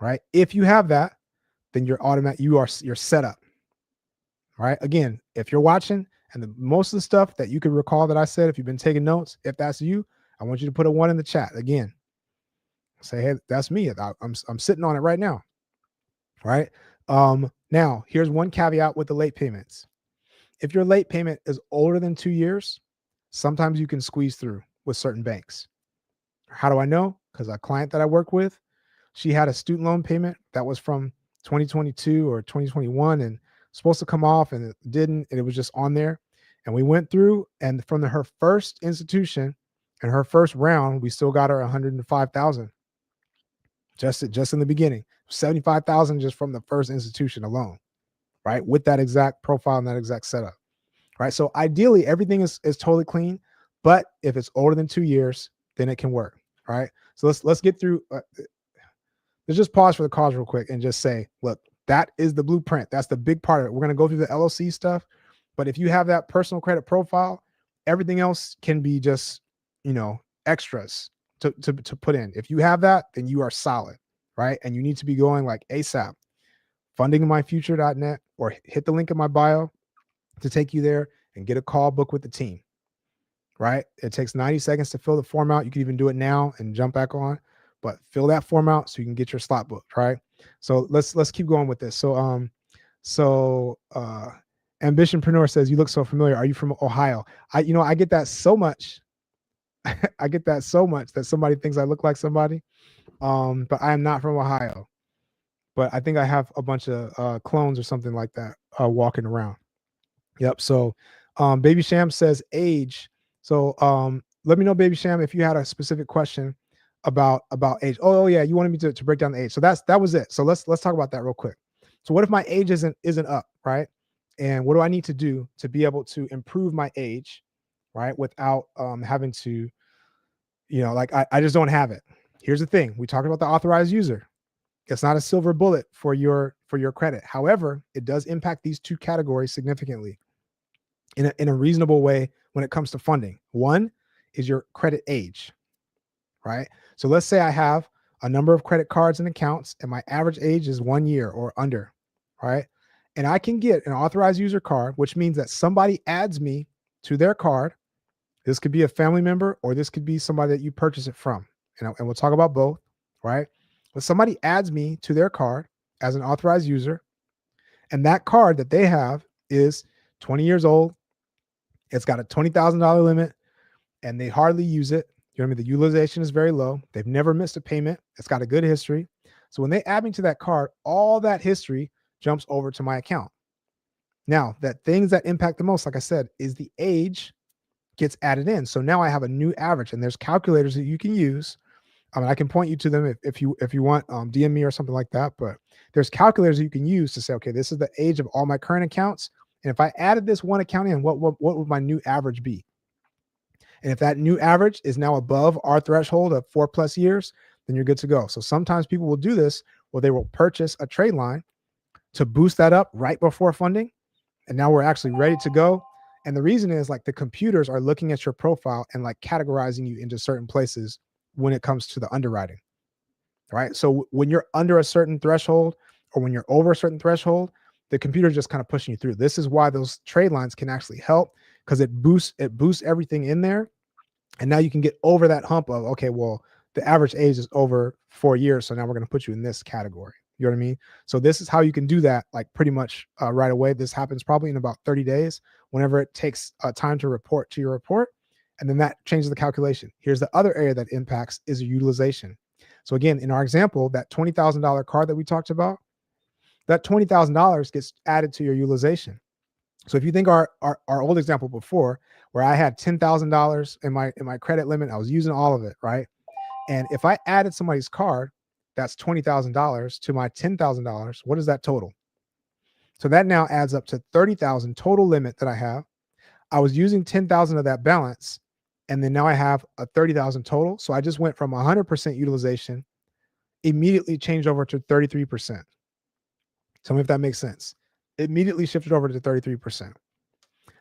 Right? If you have that, then you're set up. Right? Again, if you're watching and most of the stuff that you could recall that I said, if you've been taking notes, if that's you, I want you to put a 1 in the chat. Again, say, hey, that's me. I'm sitting on it right now. Right? Now here's one caveat with the late payments. If your late payment is older than 2 years, sometimes you can squeeze through with certain banks. How do I know? Because a client that I work with, she had a student loan payment that was from 2022 or 2021 and supposed to come off and it didn't, and it was just on there. And we went through, and from her first institution and her first round, we still got her 105,000 just in the beginning, 75,000 just from the first institution alone, right? With that exact profile and that exact setup, right? So ideally, everything is totally clean, but if it's older than 2 years, then it can work, right? So let's get through. Let's just pause for the cause real quick and just say, look, that is the blueprint. That's the big part of it. We're going to go through the LLC stuff, but if you have that personal credit profile, everything else can be just, extras to put in. If you have that, then you are solid, right? And you need to be going like ASAP, fundingmyfuture.net, or hit the link in my bio to take you there and get a call book with the team, right? It takes 90 seconds to fill the form out. You can even do it now and jump back on, but fill that form out so you can get your slot booked, right? So let's keep going with this. So Ambitionpreneur says, you look so familiar. Are you from Ohio? I get that so much. I get that so much that somebody thinks I look like somebody. But I am not from Ohio. But I think I have a bunch of clones or something like that walking around. Yep. So Baby Sham says age. So let me know, Baby Sham, if you had a specific question about age. Oh yeah, you wanted me to break down the age. So that was it. So let's talk about that real quick. So what if my age isn't up, right? And what do I need to do to be able to improve my age, right? Without having to, I just don't have it. Here's the thing. We talked about the authorized user. It's not a silver bullet for your credit. However, it does impact these two categories significantly in a reasonable way when it comes to funding. One is your credit age, right? So let's say I have a number of credit cards and accounts and my average age is 1 year or under, right? And I can get an authorized user card, which means that somebody adds me to their card. This could be a family member or this could be somebody that you purchase it from. And we'll talk about both, right? But somebody adds me to their card as an authorized user, and that card that they have is 20 years old. It's got a $20,000 limit and they hardly use it. You know what I mean? The utilization is very low. They've never missed a payment. It's got a good history. So when they add me to that card, all that history jumps over to my account. Now, that things that impact the most, like I said, is the age gets added in. So now I have a new average, and there's calculators that you can use. I can point you to them if you want, DM me or something like that. But there's calculators that you can use to say, okay, this is the age of all my current accounts. And if I added this one account in, what would my new average be? And if that new average is now above our threshold of 4+ years, then you're good to go. So sometimes people will do this where they will purchase a trade line to boost that up right before funding. And now we're actually ready to go. And the reason is like the computers are looking at your profile and like categorizing you into certain places when it comes to the underwriting, right? So when you're under a certain threshold or when you're over a certain threshold, the computer is just kind of pushing you through. This is why those trade lines can actually help, because it boosts everything in there. And now you can get over that hump of, okay, well, the average age is over 4 years. So now we're going to put you in this category. You know what I mean? So this is how you can do that, like pretty much right away. This happens probably in about 30 days, whenever it takes time to report to your report. And then that changes the calculation. Here's the other area that impacts is your utilization. So again, in our example, that $20,000 card that we talked about, that $20,000 gets added to your utilization. So if you think our old example before, where I had $10,000 in my credit limit, I was using all of it, right? And if I added somebody's card, that's $20,000 to my $10,000, what is that total? So that now adds up to $30,000 total limit that I have. I was using 10,000 of that balance, and then now I have a 30,000 total. So I just went from 100% utilization, immediately changed over to 33%. Tell me if that makes sense. Immediately shifted over to 33%.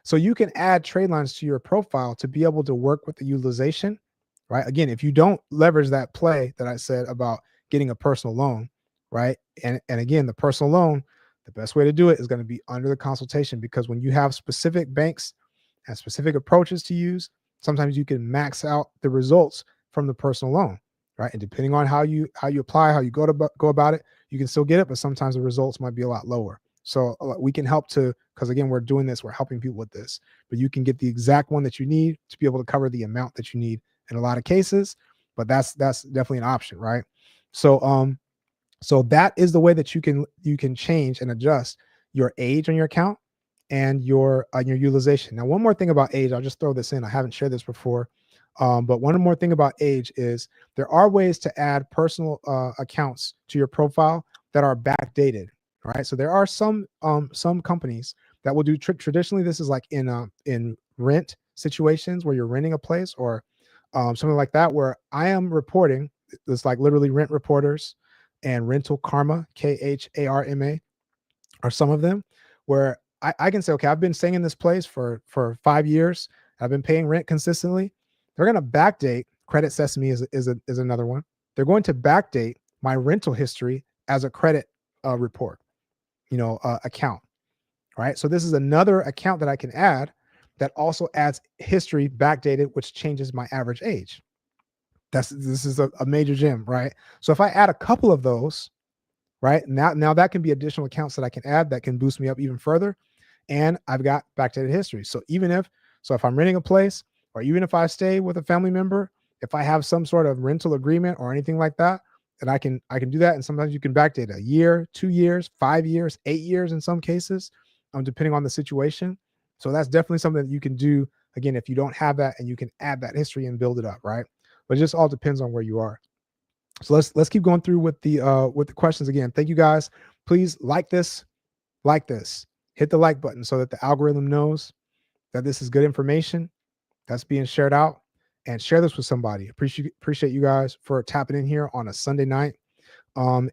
So you can add trade lines to your profile to be able to work with the utilization, right? Again, if you don't leverage that play that I said about getting a personal loan, right? And again, the personal loan, the best way to do it is going to be under the consultation, because when you have specific banks and specific approaches to use, sometimes you can max out the results from the personal loan, right? And depending on how you apply, how you go about it, you can still get it, but sometimes the results might be a lot lower. So we can help because again, we're doing this, we're helping people with this, but you can get the exact one that you need to be able to cover the amount that you need in a lot of cases. but that's definitely an option, right? So so that is the way that you can change and adjust your age on your account and your utilization. Now, one more thing about age, I'll just throw this in. I haven't shared this before, but one more thing about age is there are ways to add personal accounts to your profile that are backdated. Right. So there are some companies that will do traditionally. This is like in rent situations where you're renting a place or something like that, where I am reporting. It's like literally Rent Reporters and Rental Karma, KHARMA, are some of them, where I can say, okay, I've been staying in this place for 5 years. I've been paying rent consistently. They're going to backdate. Credit Sesame is another one. They're going to backdate my rental history as a credit report, account. Right. So this is another account that I can add that also adds history backdated, which changes my average age. This is a major gem, right? So if I add a couple of those, right, now that can be additional accounts that I can add that can boost me up even further, and I've got backdated history. So if I'm renting a place, or even if I stay with a family member, if I have some sort of rental agreement or anything like that, then I can do that. And sometimes you can backdate a year, 2 years, 5 years, 8 years in some cases, depending on the situation. So that's definitely something that you can do again if you don't have that, and you can add that history and build it up, right? But it just all depends on where you are. So let's keep going through with the questions again. Thank you guys. Please like this, hit the like button so that the algorithm knows that this is good information that's being shared out, and share this with somebody. Appreciate you guys for tapping in here on a Sunday night. And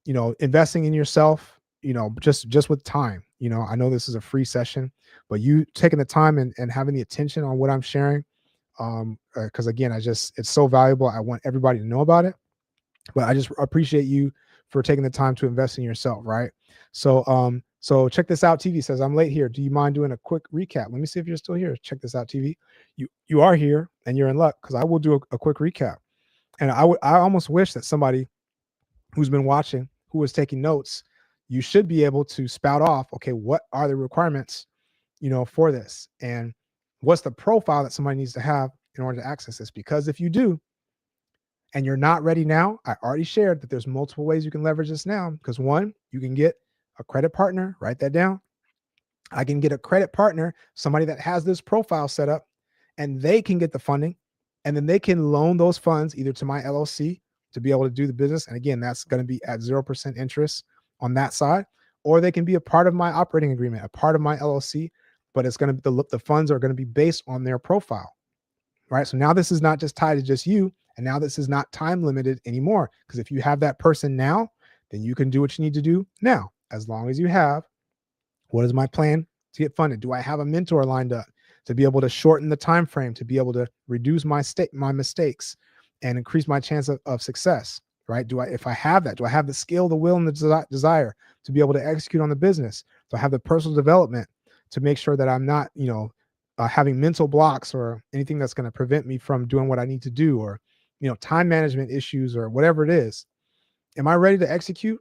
investing in yourself, just with time. I know this is a free session, but you taking the time and having the attention on what I'm sharing, because again, it's so valuable. I want everybody to know about it, but I just appreciate you for taking the time to invest in yourself, right? So check this out. TV says, I'm late here. Do you mind doing a quick recap? Let me see if you're still here. Check this out, TV. You are here, and you're in luck, because I will do a quick recap. And I almost wish that somebody who's been watching, who was taking notes, you should be able to spout off, okay, what are the requirements, for this? And what's the profile that somebody needs to have in order to access this? Because if you do, and you're not ready now, I already shared that there's multiple ways you can leverage this now. Because one, you can get a credit partner, write that down. I can get a credit partner, somebody that has this profile set up, and they can get the funding, and then they can loan those funds either to my LLC to be able to do the business. And again, that's going to be at 0% interest on that side, or they can be a part of my operating agreement, a part of my LLC, but it's going to be the funds are going to be based on their profile, right? So now this is not just tied to just you, and now this is not time limited anymore, because if you have that person now, then you can do what you need to do now, as long as you have, what is my plan to get funded? Do I have a mentor lined up to be able to shorten the time frame, to be able to reduce my mistakes and increase my chance of success, right? If I have that, do I have the skill, the will, and the desire to be able to execute on the business? Do I have the personal development to make sure that I'm not, having mental blocks or anything that's going to prevent me from doing what I need to do, or, time management issues or whatever it is? Am I ready to execute?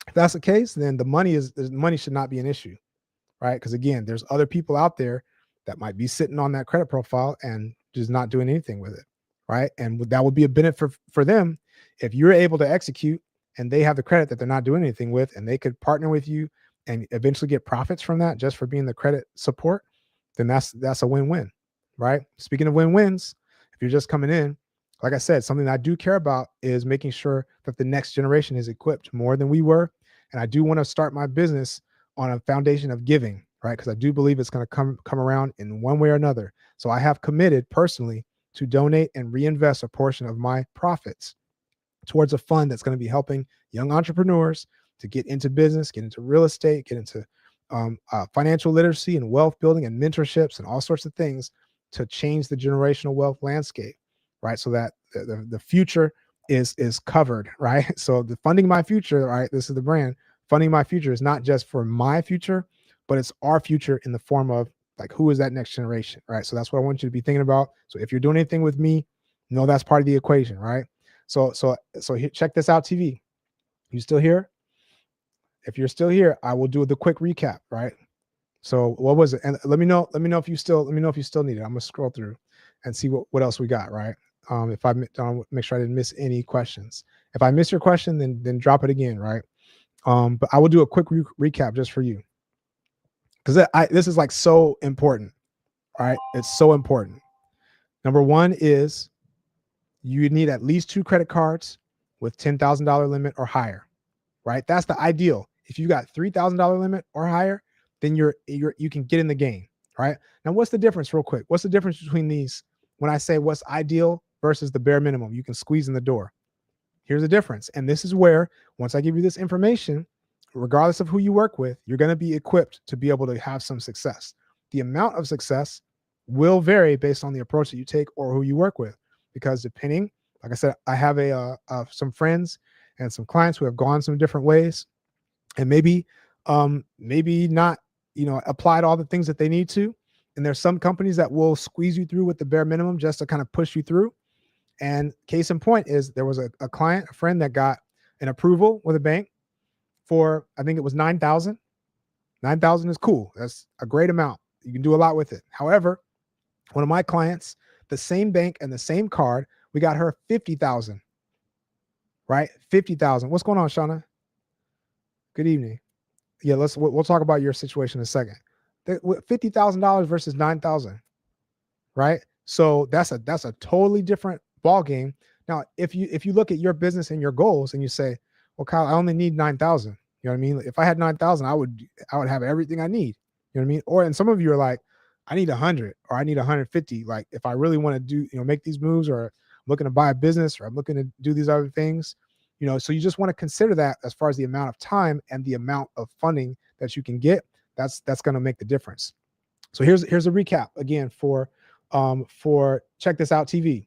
If that's the case, then the money should not be an issue, right? Because again, there's other people out there that might be sitting on that credit profile and just not doing anything with it, right? And that would be a benefit for them if you're able to execute, and they have the credit that they're not doing anything with, and they could partner with you and eventually get profits from that just for being the credit support. Then that's a win-win, right? Speaking of win-wins, if you're just coming in, like I said, something that I do care about is making sure that the next generation is equipped more than we were. And I do want to start my business on a foundation of giving, right? Because I do believe it's going to come around in one way or another. So I have committed personally to donate and reinvest a portion of my profits towards a fund that's going to be helping young entrepreneurs to get into business, get into real estate, get into financial literacy and wealth building and mentorships and all sorts of things to change the generational wealth landscape, right? So that the future is covered, right? So the funding my future, right? This is the brand. Funding my future is not just for my future, but it's our future in the form of, like, who is that next generation, right? So that's what I want you to be thinking about. So if you're doing anything with me, know that's part of the equation, right? So here, check this out, TV. You still here? If you're still here, I will do the quick recap, right? So what was it? And let me know if you still need it. I'm gonna scroll through and see what else we got, right? If make sure I didn't miss any questions. If I miss your question, then drop it again, right? But I will do a quick recap just for you, because this is like so important. All right, it's so important. Number one is you need at least 2 credit cards with $10,000 limit or higher, right? That's the ideal. If you got $3,000 limit or higher, then you can get in the game, right? Now, what's the difference, real quick? What's the difference between these? When I say what's ideal versus the bare minimum, you can squeeze in the door. Here's the difference, and this is where once I give you this information, regardless of who you work with, you're going to be equipped to be able to have some success. The amount of success will vary based on the approach that you take or who you work with, because depending, like I said, I have some friends and some clients who have gone some different ways, and maybe not, applied all the things that they need to. And there's some companies that will squeeze you through with the bare minimum just to kind of push you through. And case in point is there was a friend that got an approval with a bank for, I think it was 9,000. 9,000 is cool. That's a great amount. You can do a lot with it. However, one of my clients, the same bank and the same card, we got her 50,000, right? 50,000. What's going on, Shauna? Good evening. Yeah, we'll talk about your situation in a second. $50,000 versus 9,000, right? So that's a totally different ball game. Now, if you look at your business and your goals and you say, well, Kyle, I only need 9,000. You know what I mean? If I had 9,000, I would have everything I need. You know what I mean? And some of you are like, I need 100 or I need 150. Like, if I really want to do, make these moves, or I'm looking to buy a business, or I'm looking to do these other things, so you just want to consider that as far as the amount of time and the amount of funding that you can get. That's going to make the difference. So here's a recap again for Check This Out TV.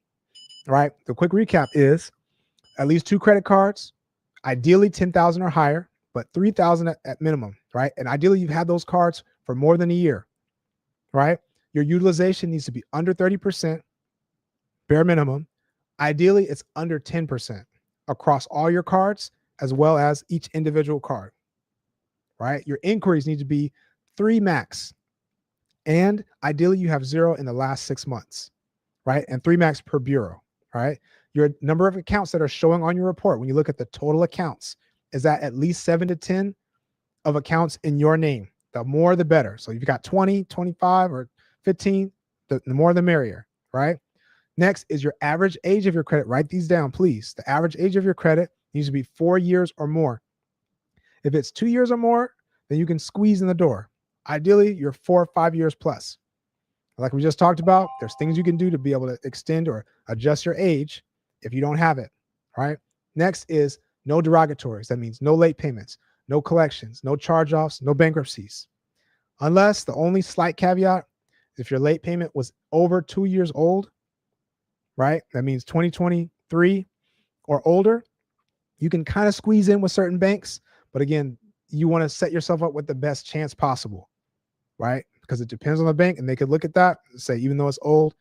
All right. The quick recap is at least 2 credit cards, ideally 10,000 or higher, but 3,000 at minimum, right? And ideally you've had those cards for more than a year, right? Your utilization needs to be under 30%, bare minimum. Ideally, it's under 10% across all your cards, as well as each individual card, right? Your inquiries need to be 3 max. And ideally you have 0 in the last 6 months, right? And 3 max per bureau, right? Your number of accounts that are showing on your report, when you look at the total accounts, is that at least 7 to 10 of accounts in your name. The more, the better. So if you've got 20, 25, or 15, the more the merrier, right? Next is your average age of your credit. Write these down, please. The average age of your credit needs to be 4 years or more. If it's 2 years or more, then you can squeeze in the door. Ideally, you're 4 or 5 years plus. Like we just talked about, there's things you can do to be able to extend or adjust your age if you don't have it, right? Next is no derogatories. That means no late payments, no collections, no charge-offs, no bankruptcies. Unless, the only slight caveat, if your late payment was over 2 years old, right? That means 2023 or older, you can kind of squeeze in with certain banks. But again, you want to set yourself up with the best chance possible, right? Because it depends on the bank, and they could look at that and say, even though it's old,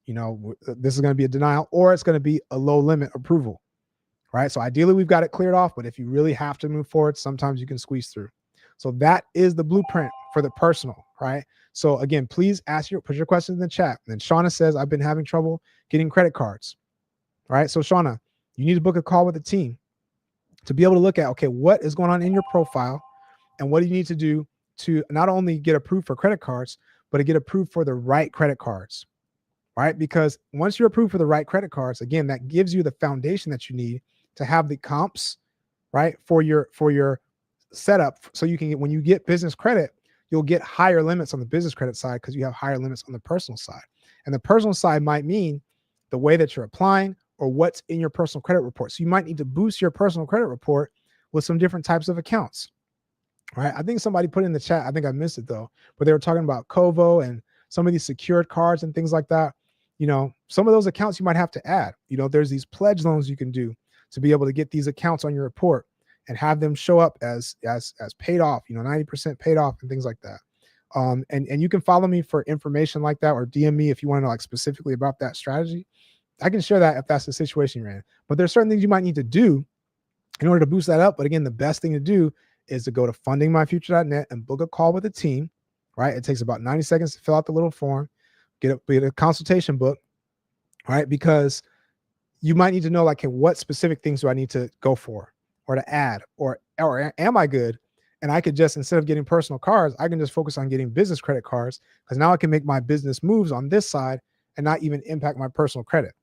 this is going to be a denial, or it's going to be a low limit approval, right? So ideally we've got it cleared off, but if you really have to move forward, sometimes you can squeeze through. So that is the blueprint for the personal, right? So again, please put your questions in the chat. And then Shauna says, I've been having trouble getting credit cards, right? So Shauna, you need to book a call with the team to be able to look at, okay, what is going on in your profile and what do you need to do to not only get approved for credit cards, but to get approved for the right credit cards, right? Because once you're approved for the right credit cards, again, that gives you the foundation that you need to have the comps, right, for your setup. So you can get, when you get business credit, you'll get higher limits on the business credit side because you have higher limits on the personal side. And the personal side might mean the way that you're applying or what's in your personal credit report. So you might need to boost your personal credit report with some different types of accounts. Right. I think somebody put in the chat, I think I missed it though, but they were talking about Kovo and some of these secured cards and things like that. Some of those accounts you might have to add. There's these pledge loans you can do to be able to get these accounts on your report and have them show up as paid off, 90% paid off and things like that. And you can follow me for information like that, or DM me if you want to know like specifically about that strategy. I can share that if that's the situation you're in. But there's certain things you might need to do in order to boost that up. But again, the best thing to do is to go to fundingmyfuture.net and book a call with the team, right? It takes about 90 seconds to fill out the little form, get a consultation book, right? Because you might need to know, like, okay, what specific things do I need to go for or to add, or am I good? And I could just, instead of getting personal cards, I can just focus on getting business credit cards, because now I can make my business moves on this side and not even impact my personal credit.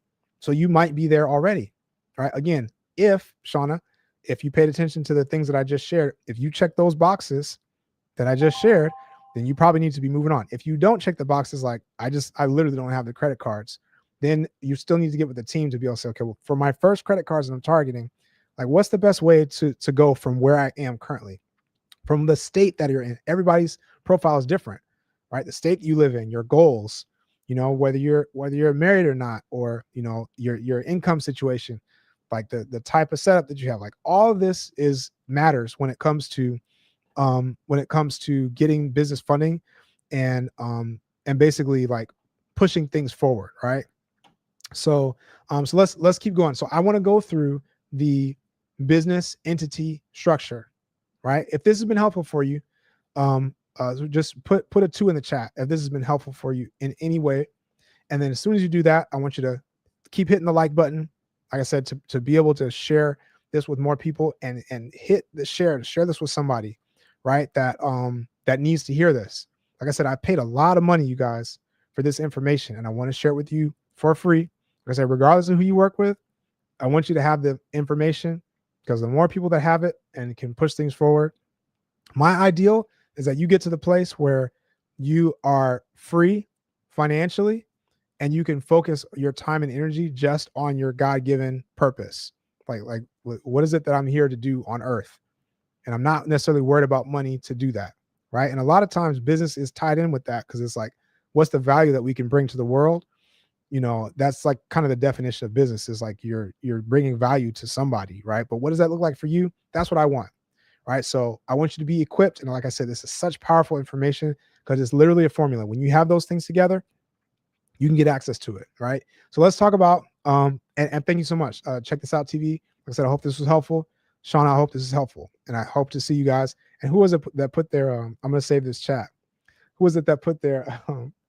So you might be there already, right? Again, if Shauna, if you paid attention to the things that I just shared, if you check those boxes that I just shared, then you probably need to be moving on. If you don't check the boxes, like I literally don't have the credit cards, then you still need to get with the team to be able to say, okay, well, for my first credit cards that I'm targeting, like, what's the best way to go from where I am currently, from the state that you're in? Everybody's profile is different, right? The state you live in, your goals, whether you're married or not, or your income situation, like the type of setup that you have, like all of this is matters when it comes to getting business funding and basically like pushing things forward, right? So let's keep going. So I want to go through the business entity structure, right? If this has been helpful for you, so just put a 2 in the chat if this has been helpful for you in any way. And then as soon as you do that, I want you to keep hitting the like button, like I said, to be able to share this with more people, and hit the share this with somebody, right? That needs to hear this. Like I said, I paid a lot of money, you guys, for this information, and I want to share it with you for free. Like I said, regardless of who you work with, I want you to have the information, because the more people that have it and can push things forward, my ideal is that you get to the place where you are free financially and you can focus your time and energy just on your God-given purpose. Like what is it that I'm here to do on earth? And I'm not necessarily worried about money to do that, right? And a lot of times business is tied in with that, because it's like, what's the value that we can bring to the world? That's like kind of the definition of business, is like you're bringing value to somebody, right? But what does that look like for you? That's what I want, right? So I want you to be equipped. And like I said, this is such powerful information, because it's literally a formula. When you have those things together, you can get access to it, right? So let's talk about and thank you so much. Check this out, TV. Like I said, I hope this was helpful. Sean, I hope this is helpful, and I hope to see you guys. And who was it that put their I'm gonna save this chat. Who was it that put their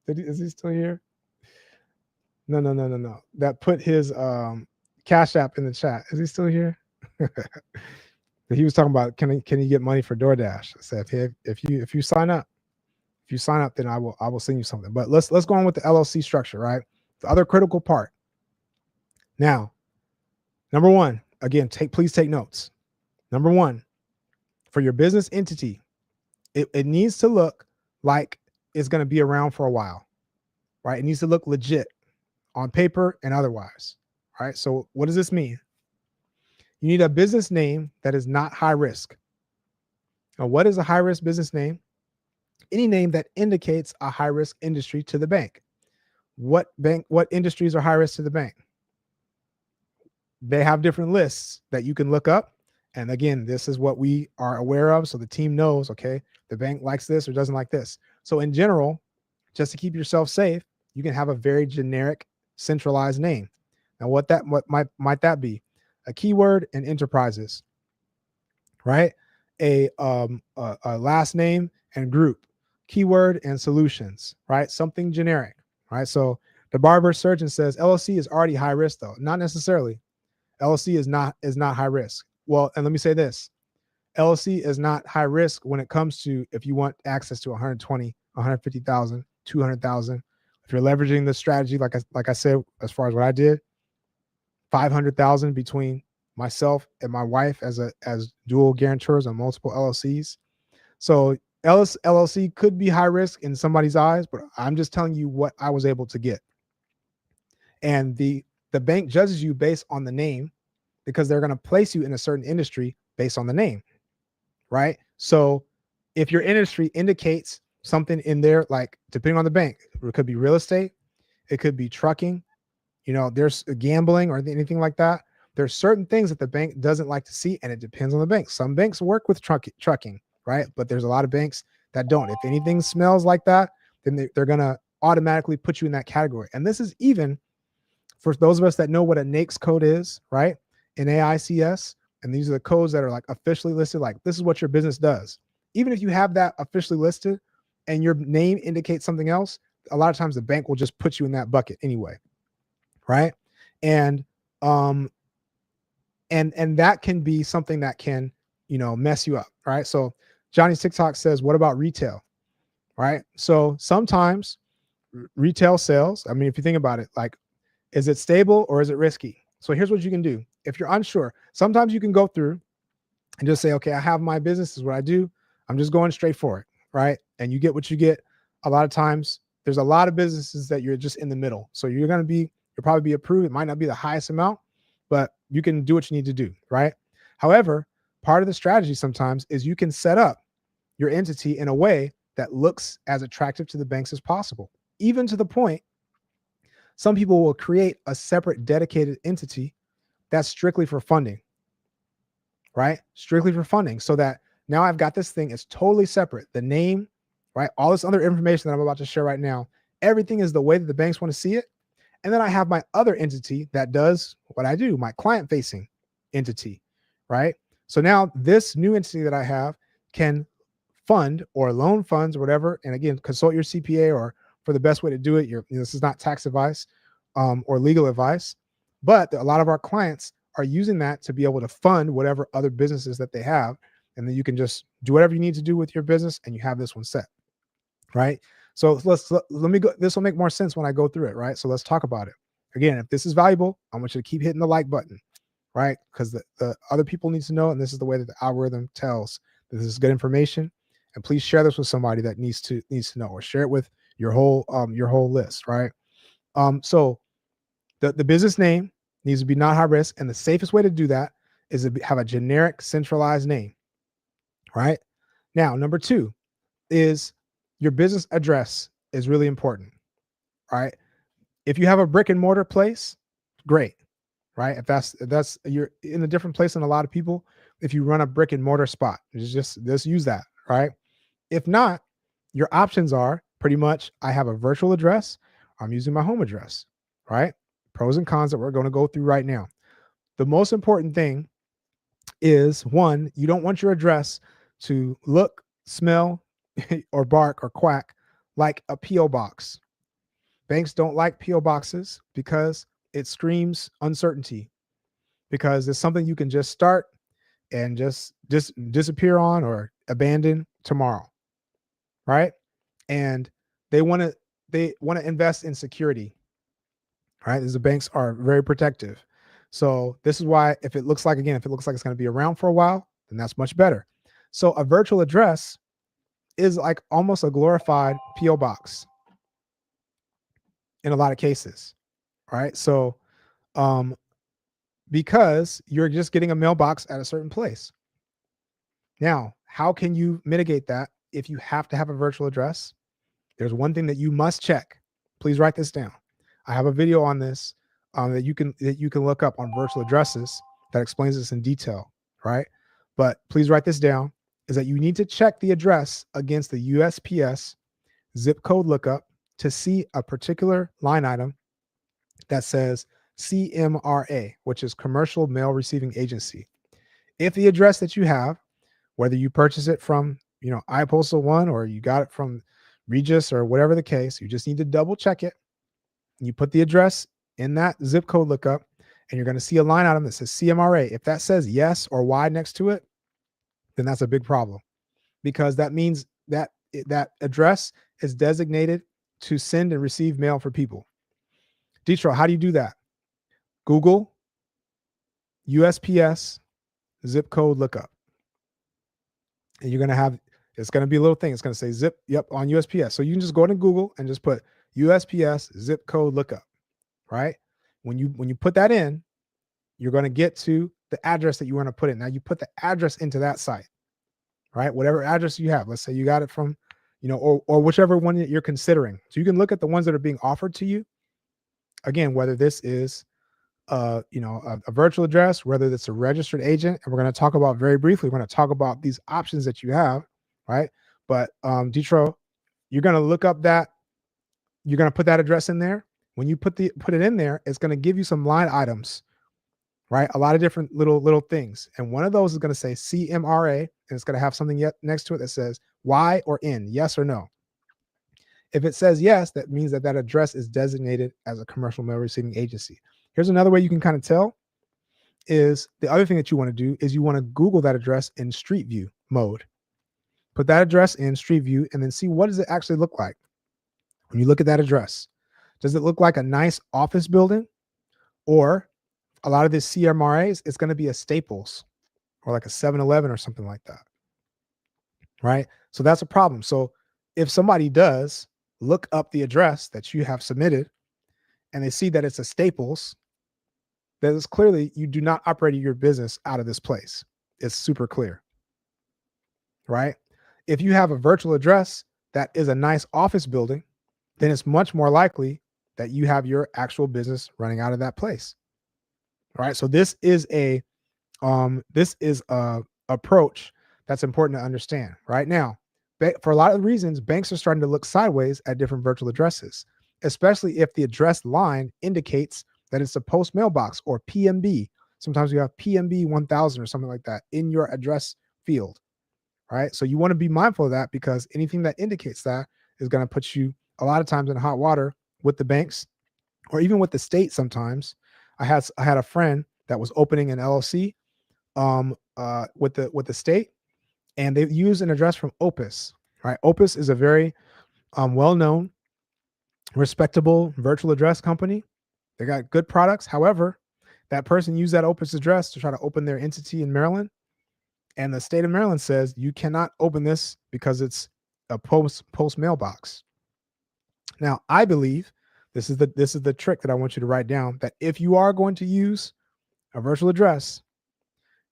is he still here? No. That put his Cash App in the chat. Is he still here? He was talking about, can you get money for DoorDash? I said, hey, if you sign up, then I will send you something. But let's go on with the LLC structure, right? The other critical part. Now, number one, again, please take notes. Number one, for your business entity, it needs to look like it's going to be around for a while, right? It needs to look legit on paper and otherwise, right? So what does this mean? You need a business name that is not high risk. Now, what is a high risk business name? Any name that indicates a high risk industry to the bank. What industries are high risk to the bank? They have different lists that you can look up. And again, this is what we are aware of. So the team knows, okay, the bank likes this or doesn't like this. So in general, just to keep yourself safe, you can have a very generic centralized name. Now, what might that be? A keyword and enterprises, right? A last name and group, keyword and solutions, right? Something generic, right? So the barber surgeon says LLC is already high risk, though. Not necessarily. LLC is not high risk. Well, and let me say this. LLC is not high risk when it comes to if you want access to 120, 150,000, 200,000. If you're leveraging the strategy, like I said, as far as what I did, 500,000 between myself and my wife as dual guarantors on multiple LLCs. So LLC could be high risk in somebody's eyes, but I'm just telling you what I was able to get. And the bank judges you based on the name, because they're going to place you in a certain industry based on the name, right? So if your industry indicates something in there, like depending on the bank, it could be real estate, it could be trucking, there's gambling or anything like that. There's certain things that the bank doesn't like to see, and it depends on the bank. Some banks work with trucking, right? But there's a lot of banks that don't. If anything smells like that, then they're going to automatically put you in that category. And this is even for those of us that know what a NAICS code is, right? NAICS, and these are the codes that are like officially listed, like this is what your business does. Even if you have that officially listed and your name indicates something else, a lot of times the bank will just put you in that bucket anyway, right? And Um, and that can be something that can, mess you up, right? So Johnny's TikTok says, what about retail? Right? So sometimes retail sales, I mean, if you think about it, like, is it stable or is it risky? So here's what you can do. If you're unsure, sometimes you can go through and just say, okay, I have my business, this is what I do. I'm just going straight for it, right? And you get what you get. A lot of times there's a lot of businesses that you're just in the middle. So you'll probably be approved. It might not be the highest amount, but you can do what you need to do, right? However, part of the strategy sometimes is you can set up your entity in a way that looks as attractive to the banks as possible, even to the point some people will create a separate dedicated entity that's strictly for funding, right? Strictly for funding, so that now I've got this thing, it's totally separate. The name, right? All this other information that I'm about to share right now, everything is the way that the banks want to see it. And then I have my other entity that does what I do, my client facing entity, right? So now this new entity that I have can fund or loan funds or whatever. And again, consult your CPA or for the best way to do it. This is not tax advice or legal advice, but a lot of our clients are using that to be able to fund whatever other businesses that they have. And then you can just do whatever you need to do with your business and you have this one set, right? So let me go. This will make more sense when I go through it, right? So let's talk about it. Again, if this is valuable, I want you to keep hitting the like button, right? Because the other people need to know, and this is the way that the algorithm tells that this is good information. And please share this with somebody that needs to know, or share it with your whole list, right? So the business name needs to be not high risk, and the safest way to do that is to have a generic centralized name, right? Now, number 2 is your business address is really important, right? If you have a brick and mortar place, great, right? If that's you're in a different place than a lot of people, if you run a brick and mortar spot, just use that, right? If not, your options are pretty much, I have a virtual address, I'm using my home address, right? Pros and cons that we're going to go through right now. The most important thing is, one, you don't want your address to look, smell, or bark or quack like a P.O. box. Banks don't like P.O. boxes because it screams uncertainty, because it's something you can just start and just disappear on or abandon tomorrow, right? And they want to invest in security, right? The banks are very protective. So this is why, if it looks like it's going to be around for a while, then that's much better. So a virtual address is like almost a glorified PO box in a lot of cases, right? So because you're just getting a mailbox at a certain place. Now, how can you mitigate that if you have to have a virtual address? There's one thing that you must check. Please write this down. I have a video on this that you can look up on virtual addresses that explains this in detail, right? But please write this down, is that you need to check the address against the USPS zip code lookup to see a particular line item that says CMRA, which is Commercial Mail Receiving Agency. If the address that you have, whether you purchase it from, iPostal One or you got it from Regis or whatever the case, you just need to double check it. You put the address in that zip code lookup, and you're going to see a line item that says CMRA. If that says yes or Y next to it, then that's a big problem, because that means that that address is designated to send and receive mail for people. Detro, how do you do that? Google USPS zip code lookup. And you're going to have, it's going to be a little thing. It's going to say zip, yep, on USPS. So you can just go to Google and just put USPS zip code lookup, right? When you put that in, you're going to get to the address that you want to put in. Now you put the address into that site, right? Whatever address you have. Let's say you got it from, or whichever one that you're considering. So you can look at the ones that are being offered to you. Again, whether this is a virtual address, whether it's a registered agent, and we're going to talk about very briefly, we're going to talk about these options that you have, right? But Detro, you're going to look up that, you're going to put that address in there. When you put it in there, it's going to give you some line items, right? A lot of different little things. And one of those is going to say CMRA, and it's going to have something yet next to it that says Y or N, yes or no. If it says yes, that means that address is designated as a commercial mail receiving agency. Here's another way you can kind of tell is the other thing that you want to do is you want to Google that address in Street View mode. Put that address in Street View and then see what does it actually look like. When you look at that address, does it look like a nice office building? Or a lot of these CMRAs, it's going to be a Staples or like a 7-Eleven or something like that. Right? So that's a problem. So if somebody does look up the address that you have submitted and they see that it's a Staples, that is clearly you do not operate your business out of this place. It's super clear. Right? If you have a virtual address that is a nice office building, then it's much more likely that you have your actual business running out of that place. All right. So this is a approach that's important to understand right now. For a lot of reasons, banks are starting to look sideways at different virtual addresses, especially if the address line indicates that it's a post mailbox or PMB. Sometimes you have PMB 1000 or something like that in your address field. Right. So you want to be mindful of that because anything that indicates that is going to put you a lot of times in hot water with the banks or even with the state. Sometimes I had a friend that was opening an LLC with the state, and they use an address from Opus. Right. Opus is a very well-known, respectable virtual address company. They got good products. However, that person used that Opus address to try to open their entity in Maryland. And the state of Maryland says you cannot open this because it's a post mailbox. Now, I believe this is the trick that I want you to write down, that if you are going to use a virtual address,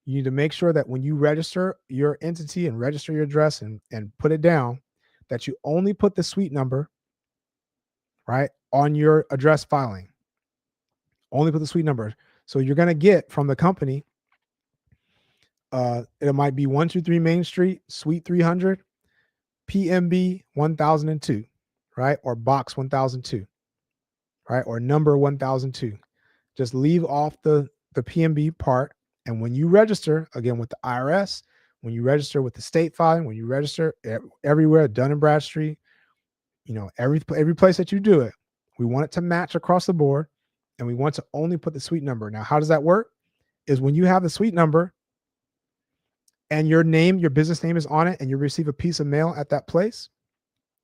you need to make sure that when you register your entity and register your address and put it down, that you only put the suite number, right, on your address filing. Only put the suite number. So you're going to get from the company, it might be 123 Main Street, Suite 300, PMB 1002, right? Or box 1002, right? Or number 1002. Just leave off the PMB part. And when you register, again, with the IRS, when you register with the state filing, when you register everywhere, Dun & Bradstreet, every place that you do it, we want it to match across the board. And we want to only put the suite number. Now, how does that work? Is when you have the suite number, and your business name is on it, and you receive a piece of mail at that place,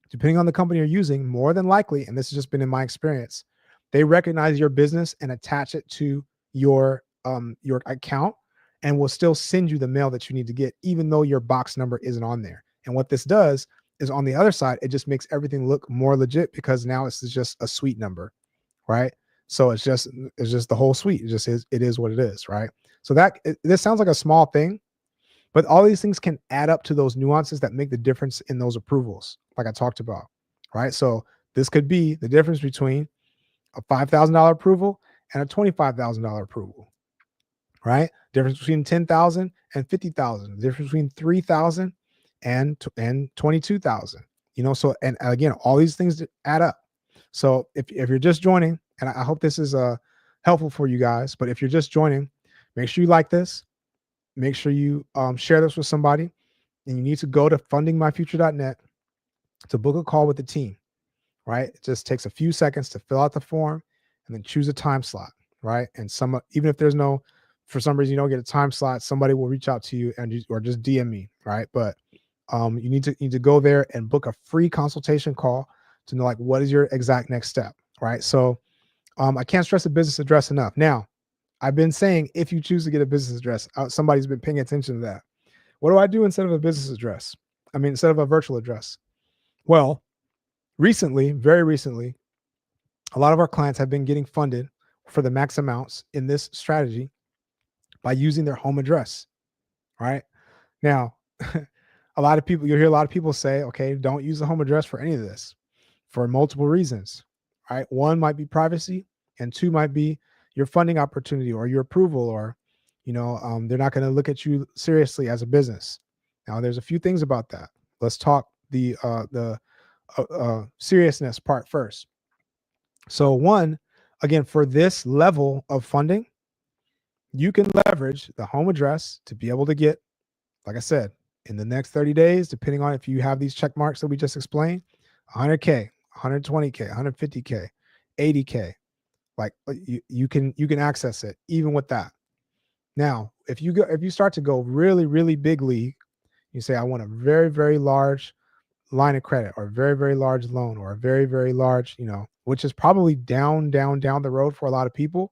depending on the company you're using, more than likely, and this has just been in my experience, they recognize your business and attach it to your account and will still send you the mail that you need to get, even though your box number isn't on there. And what this does is on the other side, it just makes everything look more legit because now it's just a suite number, right? So it's just the whole suite. It is what it is, right? So this sounds like a small thing, but all these things can add up to those nuances that make the difference in those approvals, like I talked about, right? So this could be the difference between a $5,000 approval and a $25,000 approval, right? Difference between 10,000 and 50,000. Difference between 3,000 and 22,000. So and again, all these things add up. So if you're just joining, and I hope this is helpful for you guys, but if you're just joining, make sure you like this. Make sure you share this with somebody, and you need to go to fundingmyfuture.net to book a call with the team, right? It just takes a few seconds to fill out the form and then choose a time slot, right? And even if there's for some reason you don't get a time slot, somebody will reach out to you or just DM me, right? But you need to go there and book a free consultation call to know what is your exact next step, right? So I can't stress a business address enough. Now, I've been saying, if you choose to get a business address, somebody's been paying attention to that. What do I do instead of a business address? Instead of a virtual address? Well, very recently, a lot of our clients have been getting funded for the max amounts in this strategy by using their home address, right? Now, you'll hear a lot of people say, okay, don't use the home address for any of this for multiple reasons, right? One might be privacy, and two might be your funding opportunity or your approval, or, they're not going to look at you seriously as a business. Now, there's a few things about that. Let's talk the seriousness part first. So one, again, for this level of funding, you can leverage the home address to be able to get, like I said, in the next 30 days, depending on if you have these check marks that we just explained, 100K, 120K, 150K, 80K, Like you can access it even with that. Now, if you start to go really, really big league, you say, I want a very, very large line of credit or a very, very large loan or a very, very large, which is probably down the road for a lot of people,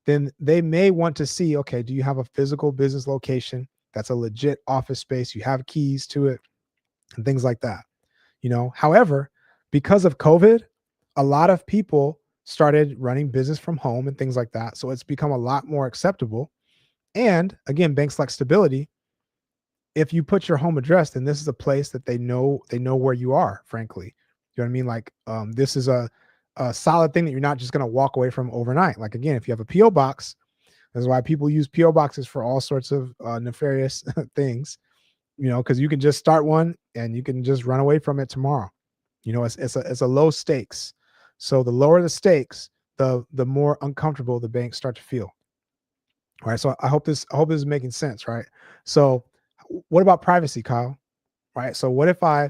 then they may want to see, okay, do you have a physical business location that's a legit office space? You have keys to it and things like that. However, because of COVID, a lot of people started running business from home and things like that. So it's become a lot more acceptable. And again, banks like Stability, if you put your home address, then this is a place that they know where you are, frankly. You know what I mean? Like, this is a solid thing that you're not just going to walk away from overnight. Like, again, if you have a PO box, that's why people use PO boxes for all sorts of nefarious things, because you can just start one and you can just run away from it tomorrow. It's a low stakes. So the lower the stakes, the more uncomfortable the banks start to feel. All right. So I hope this is making sense, right? So what about privacy, Kyle? Right. So what if I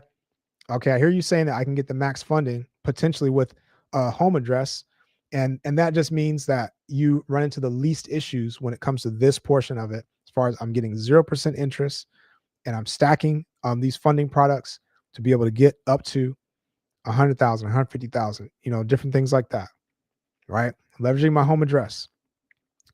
hear you saying that I can get the max funding potentially with a home address, and that just means that you run into the least issues when it comes to this portion of it, as far as I'm getting 0% interest and I'm stacking these funding products to be able to get up to 100,000, 150,000, different things like that, right? Leveraging my home address.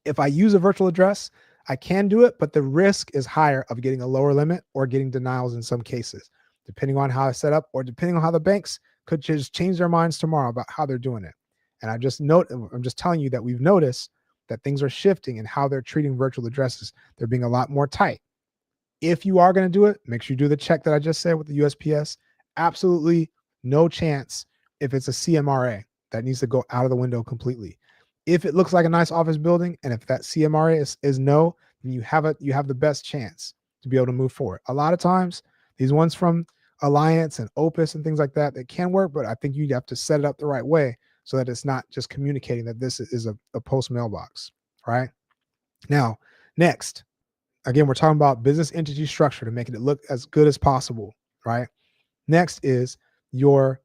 If I use a virtual address, I can do it, but the risk is higher of getting a lower limit or getting denials in some cases, depending on how it's set up or depending on how the banks could just change their minds tomorrow about how they're doing it. And I'm just telling you that we've noticed that things are shifting in how they're treating virtual addresses. They're being a lot more tight. If you are going to do it, make sure you do the check that I just said with the USPS. Absolutely no chance if it's a CMRA. That needs to go out of the window completely. If it looks like a nice office building, and if that CMRA is no, then you have the best chance to be able to move forward. A lot of times, these ones from Alliance and Opus and things like that, they can work, but I think you have to set it up the right way so that it's not just communicating that this is a post mailbox, right? Now, next, again, we're talking about business entity structure to make it look as good as possible, right? Next is your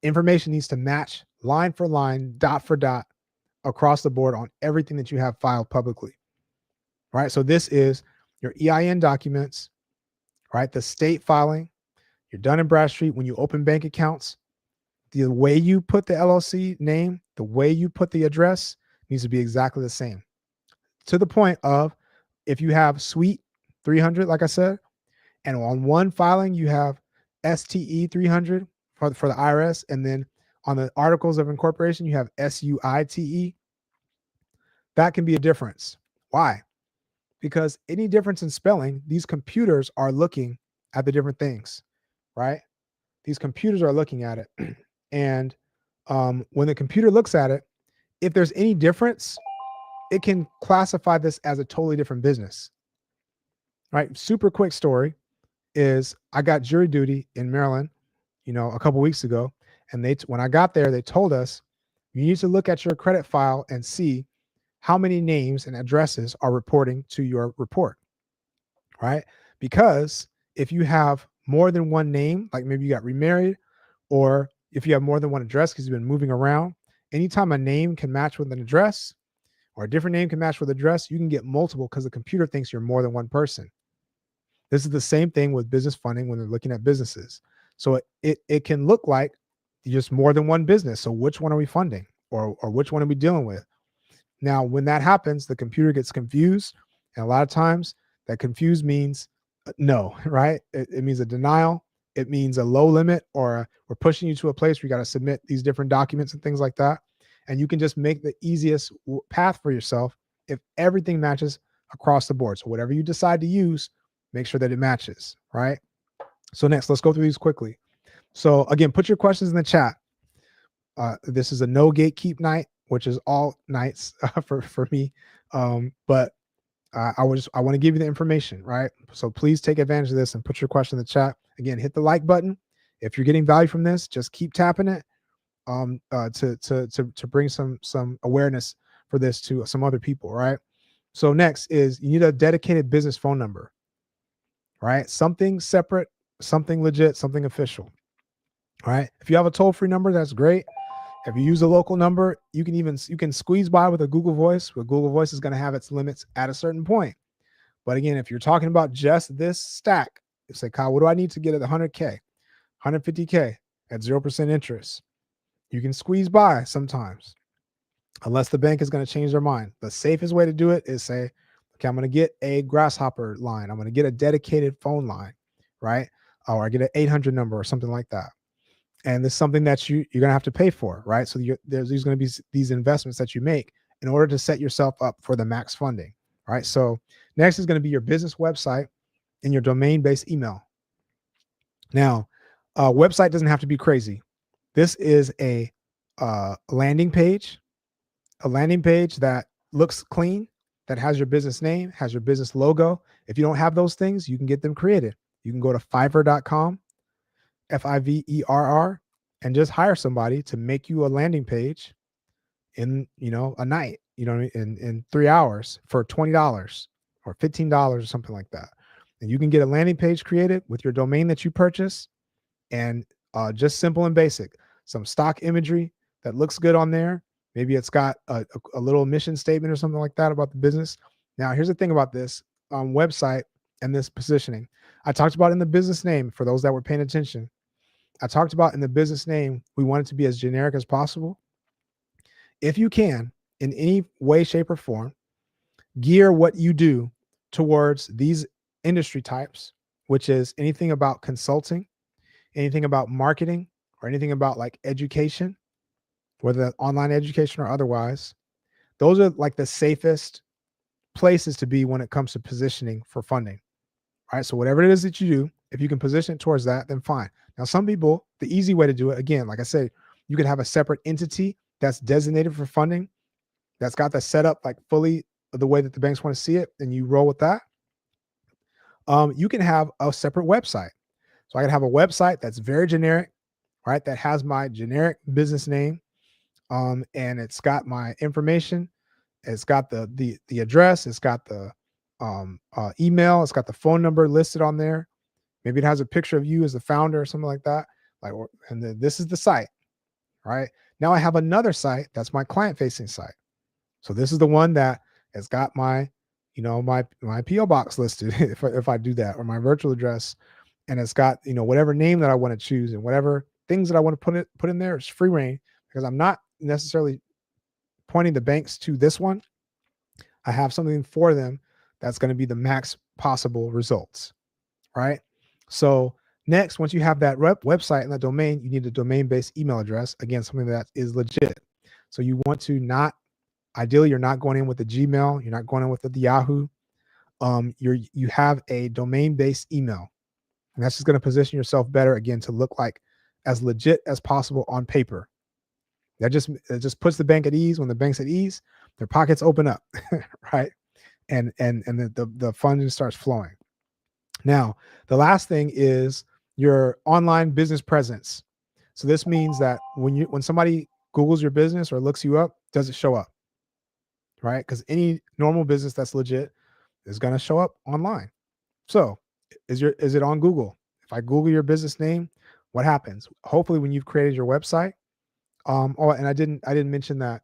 information needs to match line for line, dot for dot, across the board on everything that you have filed publicly, right? So this is your EIN documents, right? The state filing, your Dun and Bradstreet when you open bank accounts. The way you put the LLC name, the way you put the address needs to be exactly the same. To the point of, if you have Suite 300, like I said, and on one filing you have STE 300 for the IRS, and then on the articles of incorporation you have SUITE, that can be a difference. Why? Because any difference in spelling, these computers are looking at the different things, right? These computers are looking at it. And when the computer looks at it, if there's any difference, it can classify this as a totally different business, right? Super quick story is I got jury duty in Maryland, a couple weeks ago. And when I got there, they told us, you need to look at your credit file and see how many names and addresses are reporting to your report, right? Because if you have more than one name, like maybe you got remarried, or if you have more than one address because you've been moving around, anytime a name can match with an address or a different name can match with address, you can get multiple because the computer thinks you're more than one person. This is the same thing with business funding when they're looking at businesses. So it can look like just more than one business. So which one are we funding, or which one are we dealing with? Now, when that happens, the computer gets confused. And a lot of times that confused means no, right? It means a denial. It means a low limit, or we're pushing you to a place where you got to submit these different documents and things like that. And you can just make the easiest path for yourself if everything matches across the board. So whatever you decide to use, make sure that it matches, right? So next, let's go through these quickly. So again, put your questions in the chat. This is a no gatekeep night, which is all nights for me. But I want to give you the information, right? So please take advantage of this and put your question in the chat. Again, hit the like button. If you're getting value from this, just keep tapping it to bring some awareness for this to some other people, right? So next is you need a dedicated business phone number, right? Something separate, something legit, something official, right? If you have a toll-free number, that's great. If you use a local number, you can squeeze by with a Google Voice, but Google Voice is going to have its limits at a certain point. But again, if you're talking about just this stack, you say, Kyle, what do I need to get at 100K, 150K at 0% interest? You can squeeze by sometimes, unless the bank is going to change their mind. The safest way to do it is say, okay, I'm going to get a Grasshopper line. I'm going to get a dedicated phone line, right? Or I get an 800 number or something like that. And this is something that you're going to have to pay for, right? So there's going to be these investments that you make in order to set yourself up for the max funding, right? So next is going to be your business website and your domain-based email. Now, website doesn't have to be crazy. This is a landing page that looks clean, that has your business name, has your business logo. If you don't have those things, you can get them created. You can go to fiverr.com, Fiverr, and just hire somebody to make you a landing page in, a night, in 3 hours for $20 or $15 or something like that. And you can get a landing page created with your domain that you purchase, and just simple and basic, some stock imagery that looks good on there. Maybe it's got a little mission statement or something like that about the business. Now, here's the thing about this website and this positioning. I talked about in the business name, for those that were paying attention, I talked about in the business name, we want it to be as generic as possible. If you can, in any way, shape, or form, gear what you do towards these industry types, which is anything about consulting, anything about marketing, or anything about like education, whether that's online education or otherwise. Those are like the safest places to be when it comes to positioning for funding. All right. So whatever it is that you do, if you can position it towards that, then fine. Now, some people, the easy way to do it, again, like I said, you can have a separate entity that's designated for funding, that's got that set up like fully the way that the banks want to see it, and you roll with that. You can have a separate website. So I can have a website that's very generic, right? That has my generic business name, and it's got my information. It's got the address. It's got the email. It's got the phone number listed on there. Maybe it has a picture of you as the founder or something like that. And then this is the site, right? Now I have another site that's my client-facing site. So this is the one that has got my, my PO box listed if I do that, or my virtual address, and it's got whatever name that I want to choose and whatever things that I want to put in there. It's free reign, because I'm not necessarily pointing the banks to this one. I have something for them that's going to be the max possible results, right? So next, once you have that website and that domain, you need a domain-based email address. Again, something that is legit. So you want to ideally, you're not going in with the Gmail. You're not going in with the Yahoo. You have a domain-based email, and that's just going to position yourself better, again, to look like as legit as possible on paper. It just puts the bank at ease. When the bank's at ease, their pockets open up, right? And the funding starts flowing. Now, the last thing is your online business presence. So this means that when somebody Googles your business or looks you up, does it show up? Right? Because any normal business that's legit is going to show up online. So is it on Google? If I Google your business name, what happens? Hopefully, when you've created your website, and I didn't mention that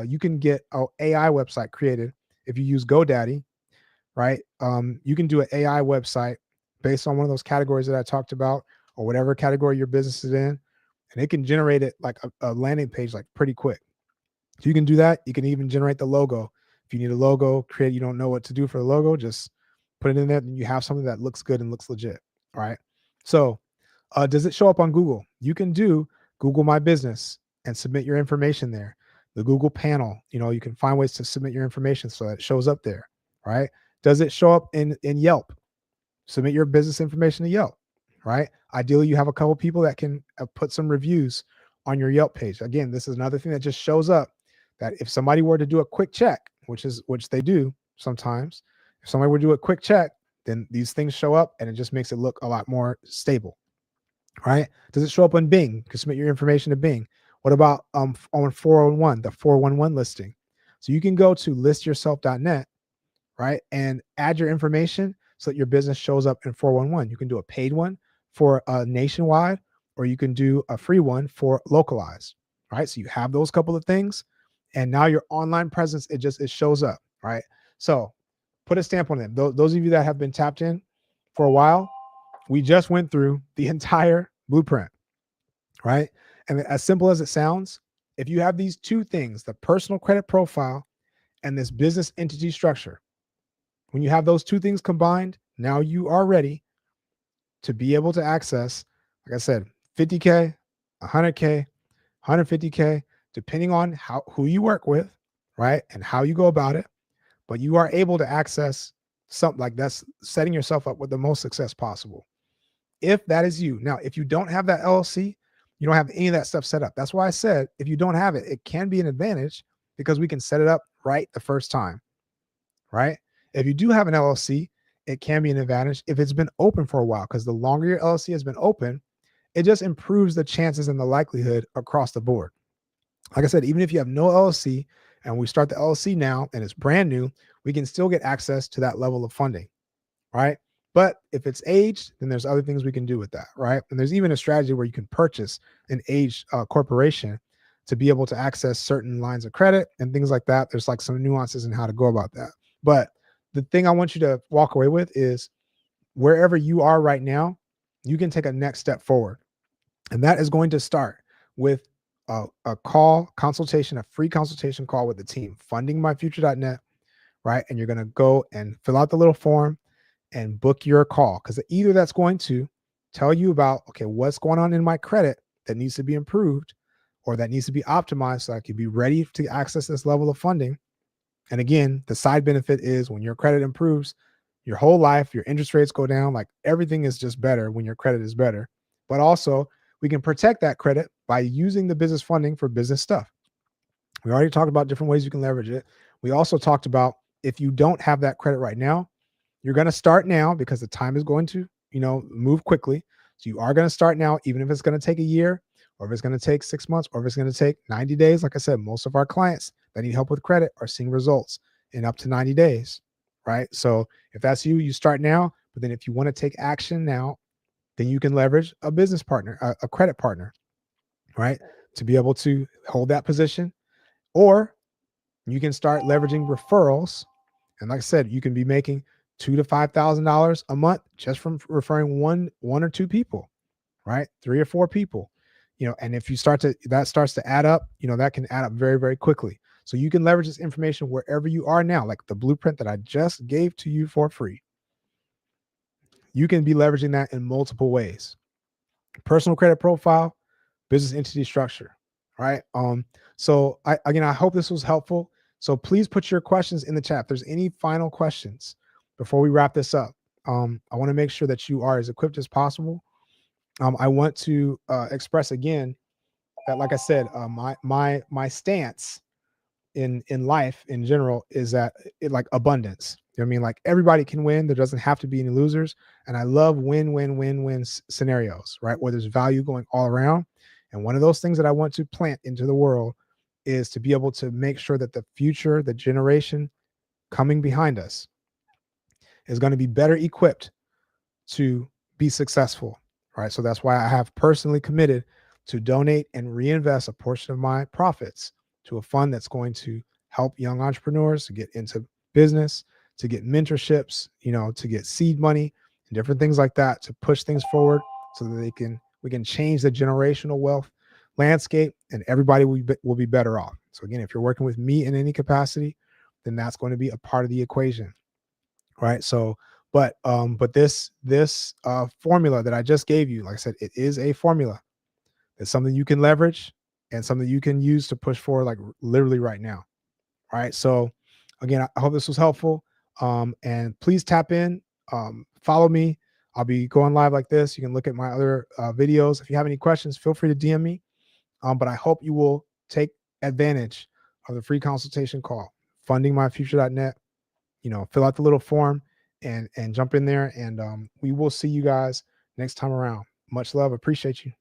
you can get an AI website created if you use GoDaddy, right? You can do an AI website based on one of those categories that I talked about, or whatever category your business is in, and it can generate it like a landing page like pretty quick. So you can do that. You can even generate the logo. If you need a logo create, you don't know what to do for the logo, just put it in there, and you have something that looks good and looks legit. All right. So does it show up on Google? You can do Google My Business and submit your information there. The Google panel, you can find ways to submit your information so that it shows up there. Right. Does it show up in Yelp? Submit your business information to Yelp. Right. Ideally, you have a couple people that can put some reviews on your Yelp page. Again, this is another thing that just shows up, that if somebody were to do a quick check, which they do sometimes, if somebody were to do a quick check, then these things show up, and it just makes it look a lot more stable. Right? Does it show up on Bing? You can submit your information to Bing. What about on 411, the 411 listing? So you can go to listyourself.net, right, and add your information so that your business shows up in 411. You can do a paid one for nationwide, or you can do a free one for localized. right? So you have those couple of things, and now your online presence, it shows up, right? So put a stamp on it. Those of you that have been tapped in for a while, we just went through the entire blueprint, right? And as simple as it sounds, if you have these two things, the personal credit profile and this business entity structure, when you have those two things combined, now you are ready to be able to access, like I said, 50K, 100K, 150K, depending on who you work with, right? And how you go about it. But you are able to access something like that's setting yourself up with the most success possible. If that is you. Now, if you don't have that LLC, you don't have any of that stuff set up. That's why I said if you don't have it, it can be an advantage because we can set it up right the first time, right? If you do have an LLC, it can be an advantage if it's been open for a while, because the longer your LLC has been open, it just improves the chances and the likelihood across the board. Like I said, even if you have no LLC and we start the LLC now and it's brand new, we can still get access to that level of funding, right? But if it's aged, then there's other things we can do with that, right? And there's even a strategy where you can purchase an aged corporation to be able to access certain lines of credit and things like that. There's like some nuances in how to go about that. But the thing I want you to walk away with is wherever you are right now, you can take a next step forward. And that is going to start with a consultation, a free consultation call with the team, fundingmyfuture.net, right? And you're going to go and fill out the little form and book your call, because either that's going to tell you about, okay, what's going on in my credit that needs to be improved or that needs to be optimized so I can be ready to access this level of funding. And again, the side benefit is when your credit improves, your whole life, your interest rates go down, like everything is just better when your credit is better. But also, we can protect that credit by using the business funding for business stuff. We already talked about different ways you can leverage it. We also talked about if you don't have that credit right now, you're going to start now because the time is going to, move quickly. So you are going to start now, even if it's going to take a year or if it's going to take 6 months or if it's going to take 90 days. Like I said, most of our clients that need help with credit are seeing results in up to 90 days, right? So if that's you, you start now. But then if you want to take action now, then you can leverage a business partner, a credit partner, right? To be able to hold that position. Or you can start leveraging referrals. And like I said, you can be making $2,000 to $5,000 a month just from referring one or two people, right? 3 or 4 people, and if that starts to add up, that can add up very, very quickly. So you can leverage this information wherever you are now, like the blueprint that I just gave to you for free. You can be leveraging that in multiple ways. Personal credit profile, business entity structure, right? So I hope this was helpful. So please put your questions in the chat. If there's any final questions before we wrap this up, I want to make sure that you are as equipped as possible. I want to express again that, like I said, my stance in life in general is that like abundance. You know what I mean? Like everybody can win. There doesn't have to be any losers. And I love win scenarios, right? Where there's value going all around. And one of those things that I want to plant into the world is to be able to make sure that the future, the generation coming behind us is going to be better equipped to be successful, right? So that's why I have personally committed to donate and reinvest a portion of my profits to a fund that's going to help young entrepreneurs to get into business, to get mentorships, to get seed money and different things like that, to push things forward so that we can change the generational wealth landscape and everybody will be better off. So again, if you're working with me in any capacity, then that's going to be a part of the equation, right? So but this formula that I just gave you, like I said, it is a formula. It's something you can leverage and something you can use to push forward, like literally right now. All right. So again, I hope this was helpful. And please tap in, follow me. I'll be going live like this. You can look at my other videos. If you have any questions, feel free to DM me. But I hope you will take advantage of the free consultation call, fundingmyfuture.net. Fill out the little form and jump in there. And we will see you guys next time around. Much love. Appreciate you.